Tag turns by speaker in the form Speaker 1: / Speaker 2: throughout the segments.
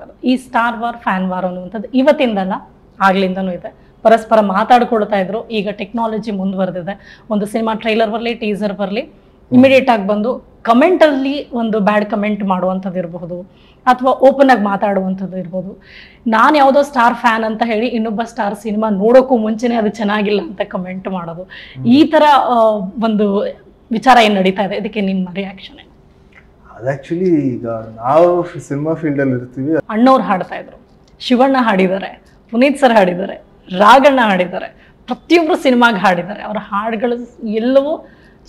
Speaker 1: ಆಗ್ತದೆ. ಈ star war fan war ಅನ್ನುವಂಥದ್ದು ಇವತ್ತಿಂದಲ್ಲ, ಆಗ್ಲಿಂದನೂ ಇದೆ. ಪರಸ್ಪರ ಮಾತಾಡ್ಕೊಳ್ತಾ ಇದ್ರು. ಈಗ ಟೆಕ್ನಾಲಜಿ ಮುಂದುವರೆದಿದೆ. ಒಂದು ಸಿನಿಮಾ ಟ್ರೈಲರ್ ಬರಲಿ, ಟೀಸರ್ ಬರಲಿ, ಇಮಿಡಿಯೇಟ್ ಆಗಿ ಬಂದು ಕಮೆಂಟಲ್ಲಿ ಒಂದು ಬ್ಯಾಡ್ ಕಮೆಂಟ್ ಮಾಡುವಂಥದ್ದು ಇರಬಹುದು, ಅಥವಾ ಓಪನ್ ಆಗಿ ಮಾತಾಡುವಂಥದ್ದು ಇರ್ಬೋದು. ನಾನು ಯಾವುದೋ ಸ್ಟಾರ್ ಫ್ಯಾನ್ ಅಂತ ಹೇಳಿ ಇನ್ನೊಬ್ಬ ಸ್ಟಾರ್ ಸಿನಿಮಾ ನೋಡೋಕ್ಕೂ ಮುಂಚೆನೇ ಅದು ಚೆನ್ನಾಗಿಲ್ಲ ಅಂತ ಕಮೆಂಟ್ ಮಾಡೋದು, ಈ ಥರ ಒಂದು ವಿಚಾರ ಏನು ನಡೀತಾ ಇದೆ, ಇದಕ್ಕೆ ನಿಮ್ಮ ರಿಯಾಕ್ಷನ್ ಏನು?
Speaker 2: ಅದು ಆ್ಯಕ್ಚುಲಿ ಈಗ ನಾವು ಸಿನಿಮಾ ಫೀಲ್ಡಲ್ಲಿ ಇರ್ತೀವಿ.
Speaker 1: ಅಣ್ಣವ್ರು ಹಾಡ್ತಾ ಇದ್ರು, ಶಿವಣ್ಣ ಹಾಡಿದ್ದಾರೆ, ಪುನೀತ್ ಸರ್ ಹಾಡಿದ್ದಾರೆ, ರಾಘಣ್ಣ ಹಾಡಿದ್ದಾರೆ, ಪ್ರತಿಯೊಬ್ಬರು ಸಿನಿಮಾಗೆ ಹಾಡಿದ್ದಾರೆ. ಅವರ ಹಾಡುಗಳು ಎಲ್ಲವೂ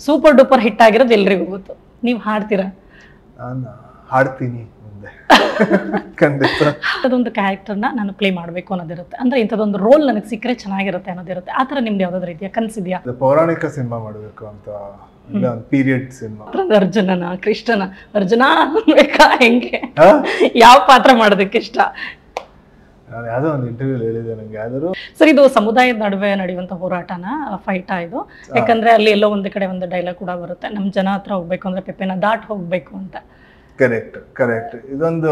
Speaker 1: ಸೂಪರ್ ಡೂಪರ್ ಹಿಟ್ ಆಗಿರೋದು ಎಲ್ರಿಗೂ ಗೊತ್ತು. ನೀವು ಹಾಡ್ತೀರಾ?
Speaker 2: ನಾನು ಹಾಡ್ತೀನಿ ಮುಂದೆ ಖಂಡಿತ.
Speaker 1: ಅದೊಂದು ಕ್ಯಾರೆಕ್ಟರ್ನ ನಾನು ಪ್ಲೇ ಮಾಡಬೇಕು ಅನ್ನೋದಿರುತ್ತೆ, ಅಂದ್ರೆ ಇಂಥದ್ದೊಂದು ರೋಲ್ ನನಗೆ ಸಿಕ್ಕರೆ ಚೆನ್ನಾಗಿರುತ್ತೆ ಅನ್ನೋದಿರುತ್ತೆ. ಆ ಥರ ನಿಮ್ದು ಯಾವ್ದಾದ್ರು ರೀತಿಯ ಕನಸಿದೆಯಾ?
Speaker 2: ಪೌರಾಣಿಕ ಸಿನಿಮಾ ಮಾಡಬೇಕು ಅಂತ, ಇಲ್ಲ ಒಂದು ಪೀರಿಯಡ್ ಸಿನಿಮಾ.
Speaker 1: ಅರ್ಜುನನ, ಕೃಷ್ಣನ? ಅರ್ಜುನ ಬೇಕಾ, ಹೆಂಗೆ, ಯಾವ ಪಾತ್ರ ಮಾಡೋದಕ್ಕೆ ಇಷ್ಟ?
Speaker 2: ನಾನು ಯಾವುದೋ ಒಂದು ಇಂಟರ್ವ್ಯೂ ಹೇಳಿದೆ ನನಗೆ ಯಾವ್ದಾದ್ರು.
Speaker 1: ಸರ್, ಇದು ಸಮುದಾಯದ ನಡುವೆ ನಡೆಯುವಂಥ ಹೋರಾಟನ ಫೈಟಾ ಇದು? ಯಾಕಂದ್ರೆ ಅಲ್ಲಿ ಎಲ್ಲೋ ಒಂದು ಕಡೆ ಒಂದು ಡೈಲಾಗ್ ಕೂಡ ಬರುತ್ತೆ, ನಮ್ಮ ಜನ ಹತ್ರ ಹೋಗ್ಬೇಕು ಅಂದ್ರೆ ಪೆಪ್ಪೆನ ದಾಟ್ ಹೋಗ್ಬೇಕು ಅಂತ.
Speaker 2: Correct correct. ಇದೊಂದು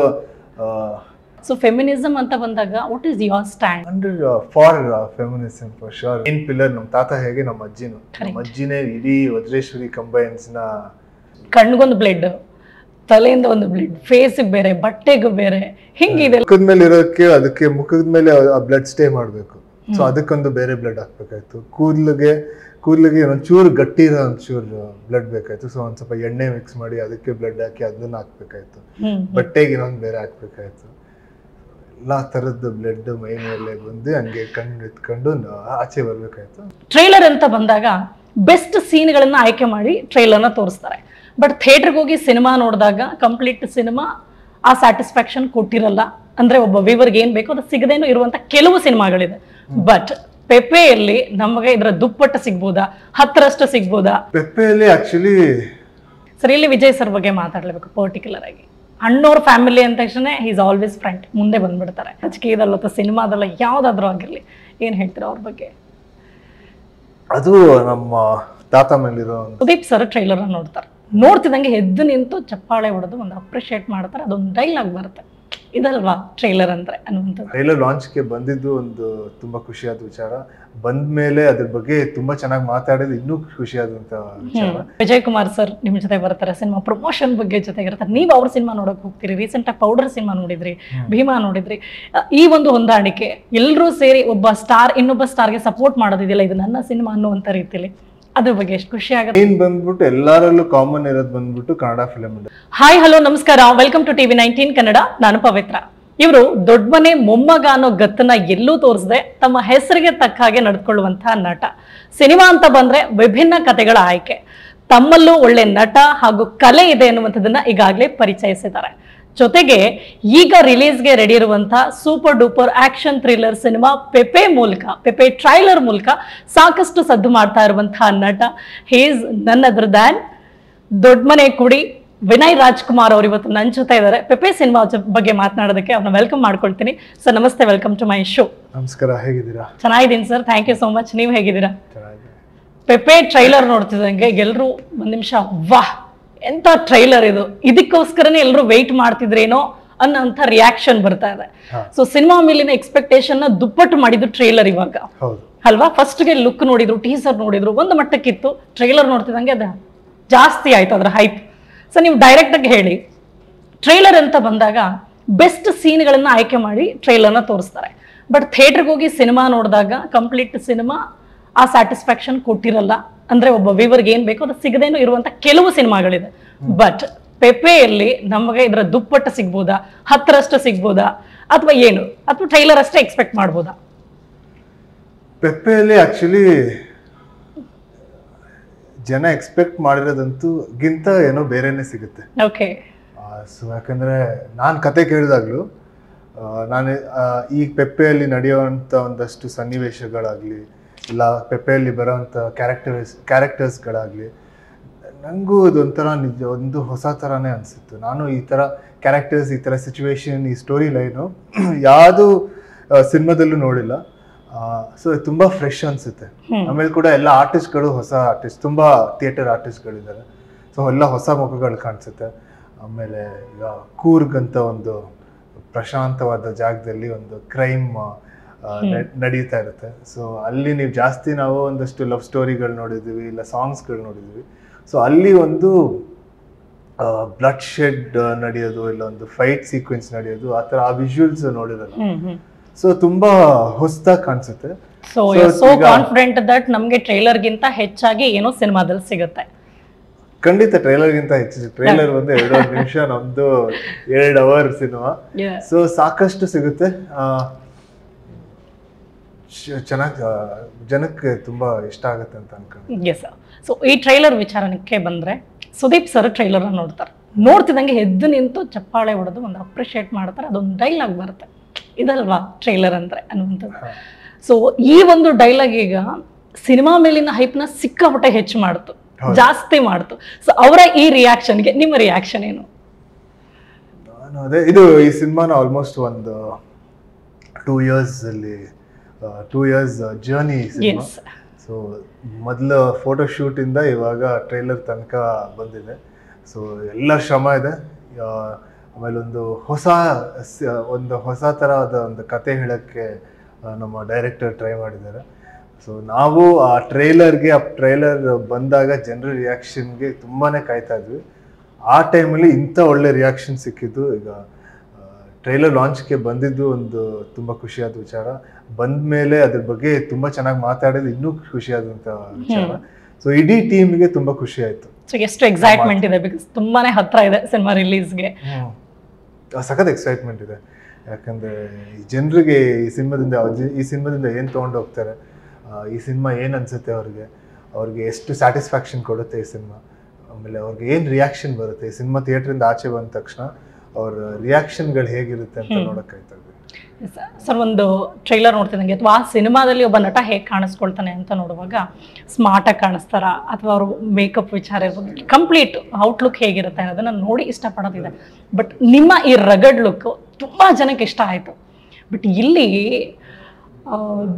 Speaker 1: ಸೊ ಫೆಮಿನಿಸಮ್ ಅಂತ ಬಂದಾಗ what is your stand?
Speaker 2: For feminism for sure. In pillar ನಮ್ಮ ತಾತ ಹೇಗೆ ನಮ್ಮ ಅಜ್ಜಿನೂ, ನಮ್ಮ ಅಜ್ಜಿನೇ ಇಡೀ ವಜ್ರೇಶ್ವರಿ ಕಂಬೈನ್ಸ್ ನ.
Speaker 1: ಕಣ್ಗೊಂದು ಬ್ಲಡ್, ತಲೆಯಿಂದ ಒಂದು ಬ್ಲಡ್, ಫೇಸಿಗೆ ಬೇರೆ, ಬಟ್ಟೆಗೂ ಬೇರೆ, ಹಿಂಗಿದೆ.
Speaker 2: ಮುಖದ ಮೇಲೆ ಇರೋಕ್ಕೆ, ಅದಕ್ಕೆ ಮುಖದ ಮೇಲೆ ಆ ಬ್ಲಡ್ ಸ್ಟೇ ಮಾಡಬೇಕು. ಸೊ ಅದಕ್ಕೊಂದು ಬೇರೆ ಬ್ಲಡ್ ಹಾಕ್ಬೇಕಾಯ್ತು. ಕೂದಲಿಗೆ ಒಂಚೂರು ಗಟ್ಟಿ ಇರೋ ಒಂಚೂರು ಬ್ಲಡ್ ಬೇಕಾಯ್ತು. ಸೊ ಒಂದ್ ಸ್ವಲ್ಪ ಎಣ್ಣೆ ಮಿಕ್ಸ್ ಮಾಡಿ ಅದಕ್ಕೆ ಬ್ಲಡ್ ಹಾಕಿ ಅದನ್ನ ಹಾಕ್ಬೇಕಾಯ್ತು. ಬಟ್ಟೆಗೆ ಇನ್ನೊಂದು ಬೇರೆ ಹಾಕ್ಬೇಕಾಯ್ತು. ಎಲ್ಲಾ ತರದ್ದು ಬ್ಲಡ್ ಮೈ ಮೇಲೆ ಬಂದು ಹಂಗೆ ಕಣ್ಣು ಎತ್ಕೊಂಡು ಆಚೆ ಬರ್ಬೇಕಾಯ್ತು.
Speaker 1: ಟ್ರೈಲರ್ ಅಂತ ಬಂದಾಗ ಬೆಸ್ಟ್ ಸೀನ್ಗಳನ್ನ ಆಯ್ಕೆ ಮಾಡಿ ಟ್ರೈಲರ್ನ ತೋರಿಸ್ತಾರೆ. ಬಟ್ ಥಿಯೇಟರ್ಗೆ ಹೋಗಿ ಸಿನಿಮಾ ನೋಡಿದಾಗ ಕಂಪ್ಲೀಟ್ ಸಿನಿಮಾ ಆ ಸ್ಯಾಟಿಸ್ಫ್ಯಾಕ್ಷನ್ ಕೊಟ್ಟಿರಲ್ಲ. ಅಂದ್ರೆ ಒಬ್ಬ ವ್ಯೂವರ್ಗೆ ಏನ್ ಬೇಕೋ ಅದು ಸಿಗದೇನೂ ಇರುವಂತ ಕೆಲವು ಸಿನಿಮಾಗಳಿದೆ. ಬಟ್ ಪೆಪ್ಪೆಯಲ್ಲಿ ನಮಗೆ ಇದರ ದುಪ್ಪಟ್ಟು ಸಿಗ್ಬೋದಾ, 10ರಷ್ಟು ಸಿಗ್ಬೋದಾ?
Speaker 2: ಪೆಪ್ಪೆಯಲ್ಲಿ ಆಕ್ಚುಲಿ
Speaker 1: ಸರ್, ಇಲ್ಲಿ ವಿಜಯ್ ಸರ್ ಬಗ್ಗೆ ಮಾತಾಡ್ಲೇಬೇಕು ಪರ್ಟಿಕ್ಯುಲರ್ ಆಗಿ. ಅಣ್ಣವ್ರ ಫ್ಯಾಮಿಲಿ ಅಂದ ತಕ್ಷಣ ಈಸ್ ಆಲ್ವೇಸ್ ಫ್ರಂಟ್, ಮುಂದೆ ಬಂದ್ಬಿಡ್ತಾರೆ. ರಾಜಕೀಯದಲ್ಲ ಅಥವಾ ಸಿನಿಮಾದಲ್ಲ ಯಾವ್ದಾದ್ರು ಆಗಿರ್ಲಿ, ಏನ್ ಹೇಳ್ತೀರಾ ಅವ್ರ ಬಗ್ಗೆ?
Speaker 2: ಅದು ನಮ್ಮ ತಾತ ಮೇಲಿರೋ.
Speaker 1: ಸುದೀಪ್ ಸರ್ ಟ್ರೈಲರ್ ನೋಡ್ತಾರೆ, ನೋಡ್ತಿದಂಗೆ ಎದ್ದು ನಿಂತು ಚಪ್ಪಾಳೆ ಹೊಡೆದು ಒಂದು ಅಪ್ರಿಷಿಯೇಟ್ ಮಾಡ್ತಾರೆ. ಅದೊಂದು ಡೈಲಾಗ್ ಬರುತ್ತೆ, ಇದಲ್ವಾ ಟ್ರೈಲರ್ ಅಂದ್ರೆ ಅನ್ನುವಂಥದ್ದು.
Speaker 2: ಟ್ರೈಲರ್ ಲಾಂಚ್ಗೆ ಬಂದಿದ್ದು ಒಂದು ತುಂಬಾ ಖುಷಿಯಾದ ವಿಚಾರ. ಬಂದ್ಮೇಲೆ ಅದ್ರ ಬಗ್ಗೆ ತುಂಬಾ ಚೆನ್ನಾಗಿ ಮಾತಾಡಿದ್ದು ಇನ್ನೂ ಖುಷಿಯಾದಂತ ವಿಚಾರ.
Speaker 1: ವಿಜಯ್ ಕುಮಾರ್ ಸರ್ ನಿಮ್ ಜೊತೆ ಬರ್ತಾರೆ, ಸಿನಿಮಾ ಪ್ರಮೋಷನ್ ಬಗ್ಗೆ ಜೊತೆಗಿರ್ತಾರೆ. ನೀವು ಅವ್ರ ಸಿನಿಮಾ ನೋಡಕ್ ಹೋಗ್ತೀರಿ, ರೀಸೆಂಟ್ ಆಗಿ ಪೌಡರ್ ಸಿನಿಮಾ ನೋಡಿದ್ರಿ, ಭೀಮಾ ನೋಡಿದ್ರಿ. ಈ ಒಂದು ಹೊಂದಾಣಿಕೆ, ಎಲ್ಲರೂ ಸೇರಿ ಒಬ್ಬ ಸ್ಟಾರ್ ಇನ್ನೊಬ್ಬ ಸ್ಟಾರ್ಗೆ ಸಪೋರ್ಟ್ ಮಾಡೋದಿದೆಯಲ್ಲ, ಇದು ನನ್ನ ಸಿನಿಮಾ ಅನ್ನುವಂತ ರೀತಿಯಲ್ಲಿ, ಅದ್ರ ಬಗ್ಗೆ ಎಷ್ಟು ಖುಷಿ ಆಗುತ್ತೆ.
Speaker 2: ಏನ್ ಬಂದ್ಬಿಟ್ಟು ಎಲ್ಲರಲ್ಲೂ ಕಾಮನ್ ಇರೋದು ಬಂದ್ಬಿಟ್ಟು ಕನ್ನಡ ಫಿಲಂ.
Speaker 1: ಹಾಯ್, ಹಲೋ, ನಮಸ್ಕಾರ, ವೆಲ್ಕಮ್ ಟು TV19 ಕನ್ನಡ. ನಾನು ಪವಿತ್ರ. ಇವರು ದೊಡ್ಡ ಮನೆ ಮೊಮ್ಮಗ ಅನ್ನೋ ಗತ್ತನ್ನ ಎಲ್ಲೂ ತೋರಿಸದೆ ತಮ್ಮ ಹೆಸರಿಗೆ ತಕ್ಕ ಹಾಗೆ ನಡ್ಕೊಳ್ಳುವಂತಹ ನಟ. ಸಿನಿಮಾ ಅಂತ ಬಂದ್ರೆ ವಿಭಿನ್ನ ಕಥೆಗಳ ಆಯ್ಕೆ, ತಮ್ಮಲ್ಲೂ ಒಳ್ಳೆ ನಟ ಹಾಗೂ ಕಲೆ ಇದೆ ಅನ್ನುವಂಥದ್ದನ್ನ ಈಗಾಗಲೇ ಪರಿಚಯಿಸಿದ್ದಾರೆ. ಜೊತೆಗೆ ಈಗ ರಿಲೀಸ್ಗೆ ರೆಡಿ ಇರುವಂತಹ super duper action thriller cinema Pepe trailer ಮೂಲಕ ಸಾಕಷ್ಟು ಸದ್ದು ಮಾಡ್ತಾ ಇರುವಂತಹ ನಟ. He is none other than ದೊಡ್ಡ ಮನೆ ಕುಡಿ ವಿನಯ್ ರಾಜ್ಕುಮಾರ್ ಅವರು ಇವತ್ತು ನನ್ನ ಜೊತೆ ಇದ್ದಾರೆ. ಪೆಪ್ಪೆ ಸಿನಿಮಾ ಬಗ್ಗೆ ಮಾತನಾಡೋದಕ್ಕೆ ಅವ್ರನ್ನ ವೆಲ್ಕಮ್ ಮಾಡ್ಕೊಳ್ತೀನಿ. ಸರ್ ನಮಸ್ತೆ, ವೆಲ್ಕಮ್ ಟು ಮೈ ಶೋ.
Speaker 2: ನಮಸ್ಕಾರ, ಹೇಗಿದ್ದೀರಾ?
Speaker 1: ಚೆನ್ನಾಗಿದ್ದೀನಿ sir, thank you so much. ನೀವು ಹೇಗಿದ್ದೀರಾ? ಪೆಪ್ಪೆ ಟ್ರೈಲರ್ ನೋಡ್ತಿದ್ದಂಗೆ ಎಲ್ಲರೂ ಒಂದ್ ನಿಮಿಷ ವಾಹ್ ಎಂತ ಟ್ರೈಲರ್ ಇದು, ಇದಕ್ಕೋಸ್ಕರನೇ ಎಲ್ಲರೂ ವೆಯ್ಟ್ ಮಾಡ್ತಿದ್ರೇನೋ ಅನ್ನೋಂಥ ರಿಯಾಕ್ಷನ್ ಬರ್ತಾ ಇದೆ. ಸೊ ಸಿನಿಮಾ ಮೇಲಿನ ಎಕ್ಸ್ಪೆಕ್ಟೇಷನ್ ನ ದುಪ್ಪಟ್ಟು ಮಾಡಿದ್ರು ಟ್ರೈಲರ್ ಇವಾಗ ಅಲ್ವಾ? ಫಸ್ಟ್ಗೆ ಲುಕ್ ನೋಡಿದ್ರು, ಟೀಸರ್ ನೋಡಿದ್ರು, ಒಂದು ಮಟ್ಟಕ್ಕಿತ್ತು. ಟ್ರೈಲರ್ ನೋಡ್ತಿದ್ದಂಗೆ ಅದ ಜಾಸ್ತಿ ಆಯ್ತು ಅದ್ರ ಹೈಪ್. ಸೊ ನೀವು ಡೈರೆಕ್ಟ್ ಆಗಿ ಹೇಳಿ, ಟ್ರೈಲರ್ ಅಂತ ಬಂದಾಗ ಬೆಸ್ಟ್ ಸೀನ್ಗಳನ್ನ ಆಯ್ಕೆ ಮಾಡಿ ಟ್ರೈಲರ್ನ ತೋರಿಸ್ತಾರೆ. ಬಟ್ ಥಿಯೇಟರ್ಗೆ ಹೋಗಿ ಸಿನಿಮಾ ನೋಡಿದಾಗ ಕಂಪ್ಲೀಟ್ ಸಿನಿಮಾ ಆ ಸ್ಯಾಟಿಸ್ಫ್ಯಾಕ್ಷನ್ ಕೊಟ್ಟಿರಲ್ಲ. ಅಂದ್ರೆ ಒಬ್ಬ ವ್ಯೂವರ್ಗೆ ಏನ್ ಬೇಕೋ ಅದು ಸಿಗದೇನೂ ಇರುವಂತ ಕೆಲವು ಸಿನಿಮಾಗಳಿದೆ. ಬಟ್ ಪೆಪ್ಪೆಯಲ್ಲಿ ನಮಗೆ ಇದರ ದುಪ್ಪಟ್ಟು ಸಿಗ್ಬೋದಾ, 10ರಷ್ಟು ಸಿಗ್ಬೋದಾ, ಅಥವಾ ಏನು, ಅಥವಾ ಟ್ರೈಲರ್ ಅಷ್ಟೇ ಎಕ್ಸ್ಪೆಕ್ಟ್ ಮಾಡ್ಬೋದಾ?
Speaker 2: ಪೆಪ್ಪೆಯಲ್ಲಿ ಆಕ್ಚುಲಿ ಜನ ಎಕ್ಸ್ಪೆಕ್ಟ್ ಮಾಡಿರೋದಂತೂ ಗಿಂತ ಏನೋ ಬೇರೆನೆ ಸಿಗುತ್ತೆ.
Speaker 1: ಓಕೆ.
Speaker 2: ಸೊ ಯಾಕಂದ್ರೆ ನಾನು ಕತೆ ಕೇಳಿದಾಗ್ಲೂ ನಾನು ಈ ಪೆಪ್ಪೆಯಲ್ಲಿ ನಡೆಯುವಂಥ ಒಂದಷ್ಟು ಸನ್ನಿವೇಶಗಳಾಗ್ಲಿ, ಇಲ್ಲ ಪೆಪ್ಪೆಯಲ್ಲಿ ಬರೋವಂಥ ಕ್ಯಾರೆಕ್ಟರ್ಸ್ಗಳಾಗಲಿ, ನನಗೂ ಇದೊಂಥರ ಒಂದು ಹೊಸ ಥರನೇ ಅನಿಸಿತ್ತು. ನಾನು ಈ ಥರ ಕ್ಯಾರೆಕ್ಟರ್ಸ್, ಈ ಥರ ಸಿಚುವೇಶನ್, ಈ ಸ್ಟೋರಿ ಲೈನು ಯಾವುದು ಸಿನಿಮಾದಲ್ಲೂ ನೋಡಿಲ್ಲ. ಸೊ ತುಂಬ ಫ್ರೆಶ್ ಅನಿಸುತ್ತೆ. ಆಮೇಲೆ ಕೂಡ ಎಲ್ಲ ಆರ್ಟಿಸ್ಟ್ಗಳು ಹೊಸ ಆರ್ಟಿಸ್ಟ್, ತುಂಬ ಥಿಯೇಟರ್ ಆರ್ಟಿಸ್ಟ್ಗಳಿದ್ದಾರೆ. ಸೊ ಎಲ್ಲ ಹೊಸ ಮುಖಗಳು ಕಾಣಿಸುತ್ತೆ. ಆಮೇಲೆ ಈಗ ಕೂರ್ಗ್ ಅಂತ ಒಂದು ಪ್ರಶಾಂತವಾದ ಜಾಗದಲ್ಲಿ ಒಂದು ಕ್ರೈಮ್ ನಡೀತಾ ಇರುತ್ತೆ. ಸೊ ಅಲ್ಲಿ ನೀವು ಜಾಸ್ತಿ ನಾವು ಒಂದಷ್ಟು ಲವ್ ಸ್ಟೋರಿಗಳು ನೋಡಿದ್ವಿ, ಇಲ್ಲ ಸಾಂಗ್ಸ್ಗಳು ನೋಡಿದ್ವಿ. ಸೊ ಅಲ್ಲಿ ಒಂದು ಬ್ಲಡ್ ಶೆಡ್ ನಡೆಯೋದು, ಇಲ್ಲ ಒಂದು ಫೈಟ್ ಸೀಕ್ವೆನ್ಸ್ ನಡೆಯೋದು, ಆ ಥರ ಆ ವಿಜುವಲ್ಸ್ ನೋಡಿರಲ್ಲ. ಸೊ ತುಂಬಾ ಹೊಸದಾಗಿ ಕಾಣಿಸುತ್ತೆ.
Speaker 1: ಸೊ ಸೋ ಕಾನ್ಫಿಡೆಂಟ್ ದಟ್ ನಮಗೆ ಟ್ರೈಲರ್ಗಿಂತ ಹೆಚ್ಚಾಗಿ ಏನೋ ಸಿನಿಮಾದಲ್ಲಿ ಸಿಗುತ್ತೆ.
Speaker 2: ಖಂಡಿತ ಟ್ರೈಲರ್ಗಿಂತ ಹೆಚ್ಚು. ಟ್ರೈಲರ್ ಒಂದು 2 ನಿಮಿಷ, ನಮ್ದು 2 ಅವರ್ ಸಿನಿಮಾ. ಸೊ ಸಾಕಷ್ಟು ಸಿಗುತ್ತೆ. ಚೆನ್ನಾಗಿ ಜನಕ್ಕೆ ತುಂಬಾ ಇಷ್ಟ ಆಗುತ್ತೆ ಅಂತ ಅನ್ಕೊಂಡು.
Speaker 1: ಎಸ್. ಸೊ ಈ ಟ್ರೈಲರ್ ವಿಚಾರಕ್ಕೆ ಬಂದ್ರೆ, ಸುದೀಪ್ ಸರ್ ಟ್ರೈಲರ್ ನೋಡ್ತಾರೆ, ನೋಡ್ತಿದ್ದಂಗೆ ಎದ್ದು ನಿಂತು ಚಪ್ಪಾಳೆ ಹೊಡೆದು ಒಂದು ಅಪ್ರಿಷಿಯೇಟ್ ಮಾಡ್ತಾರೆ, ಅದೊಂದು ಡೈಲಾಗ್ ಬರುತ್ತೆ, ಇದಲ್ವಾ ಟ್ರೈಲರ್ ಅಂದ್ರೆ ಅನ್ನುವಂಥದ್ದು. ಸೊ ಈ ಒಂದು ಡೈಲಾಗ್ ಈಗ ಸಿನಿಮಾ ಮೇಲಿನ ಹೈಪ್ನ ಸಿಕ್ಕಾಪಟ್ಟೆ ಹೆಚ್ಚು ಮಾಡ್ತು, ಜಾಸ್ತಿ ಮಾಡ್ತು. ಸೊ ಅವರ ಈ ರಿಯಾಕ್ಷನ್ಗೆ ನಿಮ್ಮ ರಿಯಾಕ್ಷನ್ ಏನು?
Speaker 2: ಅದೇ, ಇದು ಈ ಸಿನಿಮಾನ ಆಲ್ಮೋಸ್ಟ್ ಒಂದು 2 years ಅಲ್ಲಿ 2 years ಜರ್ನಿ ಸಿನಿಮಾ. ಸೊ ಮೊದಲು ಫೋಟೋ ಶೂಟ್ ಇಂದ ಇವಾಗ ಟ್ರೈಲರ್ ತನಕ ಬಂದಿದೆ. ಸೊ ಎಲ್ಲ ಶ್ರಮ ಇದೆ. ಆಮೇಲೆ ಒಂದು ಹೊಸ ತರಹದ ಒಂದು ಕತೆ ಹೇಳಕ್ಕೆ ನಮ್ಮ ಡೈರೆಕ್ಟರ್ ಟ್ರೈ ಮಾಡಿದ್ದಾರೆ. ಸೊ ನಾವು ಆ ಟ್ರೈಲರ್ ಬಂದಾಗ ಜನರ ರಿಯಾಕ್ಷನ್ಗೆ ತುಂಬಾನೇ ಕಾಯ್ತಾ ಇದ್ವಿ. ಆ ಟೈಮಲ್ಲಿ ಇಂಥ ಒಳ್ಳೆ ರಿಯಾಕ್ಷನ್ ಸಿಕ್ಕಿದ್ದು, ಈಗ ಟ್ರೈಲರ್ ಲಾಂಚ್ಗೆ ಬಂದಿದ್ದು ಒಂದು ತುಂಬಾ ಖುಷಿಯಾದ ವಿಚಾರ. ಬಂದ ಮೇಲೆ ಅದ್ರ ಬಗ್ಗೆ ತುಂಬಾ ಚೆನ್ನಾಗಿ ಮಾತಾಡಿದ್ದು ಇನ್ನೂ ಖುಷಿಯಾದಂತ ವಿಚಾರ. ಸೊ ಇಡೀ ಟೀಮ್ಗೆ ತುಂಬಾ ಖುಷಿ ಆಯ್ತು.
Speaker 1: ಸೊ ಎಷ್ಟು ಎಕ್ಸೈಟ್ಮೆಂಟ್ ಇದೆ, ಬಿಕಾಸ್ ತುಂಬಾನೇ ಹತ್ರ ಇದೆ ಸಿನಿಮಾ ರಿಲೀಸ್ಗೆ.
Speaker 2: ಸಖತ್ ಎಕ್ಸೈಟ್ಮೆಂಟ್ ಇದೆ. ಯಾಕಂದ್ರೆ ಜನರಿಗೆ ಈ ಸಿನಿಮಾದಿಂದ ಏನ್ ತಗೊಂಡು ಹೋಗ್ತಾರೆ, ಈ ಸಿನಿಮಾ ಏನ್ ಅನ್ಸುತ್ತೆ ಅವ್ರಿಗೆ ಎಷ್ಟು ಸ್ಯಾಟಿಸ್ಫ್ಯಾಕ್ಷನ್ ಕೊಡುತ್ತೆ ಈ ಸಿನಿಮಾ, ಆಮೇಲೆ ಅವ್ರಿಗೆ ಏನ್ ರಿಯಾಕ್ಷನ್ ಬರುತ್ತೆ ಈ ಸಿನಿಮಾ ಥಿಯೇಟ್ರಿಂದ ಆಚೆ ಬಂದ ತಕ್ಷಣ ಅವ್ರ ರಿಯಾಕ್ಷನ್ಗಳು ಹೇಗಿರುತ್ತೆ ಅಂತ ನೋಡಕ್ಕಾಯ್ತಾ ಇದೆ.
Speaker 1: ಸರ್, ಒಂದು ಟ್ರೈಲರ್ ನೋಡ್ತಿದ್ದಂಗೆ ಅಥವಾ ಆ ಸಿನಿಮಾದಲ್ಲಿ ಒಬ್ಬ ನಟ ಹೇಗೆ ಕಾಣಿಸ್ಕೊಳ್ತಾನೆ ಅಂತ ನೋಡುವಾಗ ಸ್ಮಾರ್ಟಾಗಿ ಕಾಣಿಸ್ತಾರ, ಅಥವಾ ಅವರು ಮೇಕಪ್ ವಿಚಾರ ಇರ್ಬೋದು, ಕಂಪ್ಲೀಟ್ ಔಟ್ಲುಕ್ ಹೇಗಿರುತ್ತೆ ಅನ್ನೋದನ್ನ ನೋಡಿ ಇಷ್ಟಪಡೋದಿದೆ. ಬಟ್ ನಿಮ್ಮ ಈ ರಗಡ್ ಲುಕ್ ತುಂಬಾ ಜನಕ್ಕೆ ಇಷ್ಟ ಆಯ್ತು. ಬಟ್ ಇಲ್ಲಿ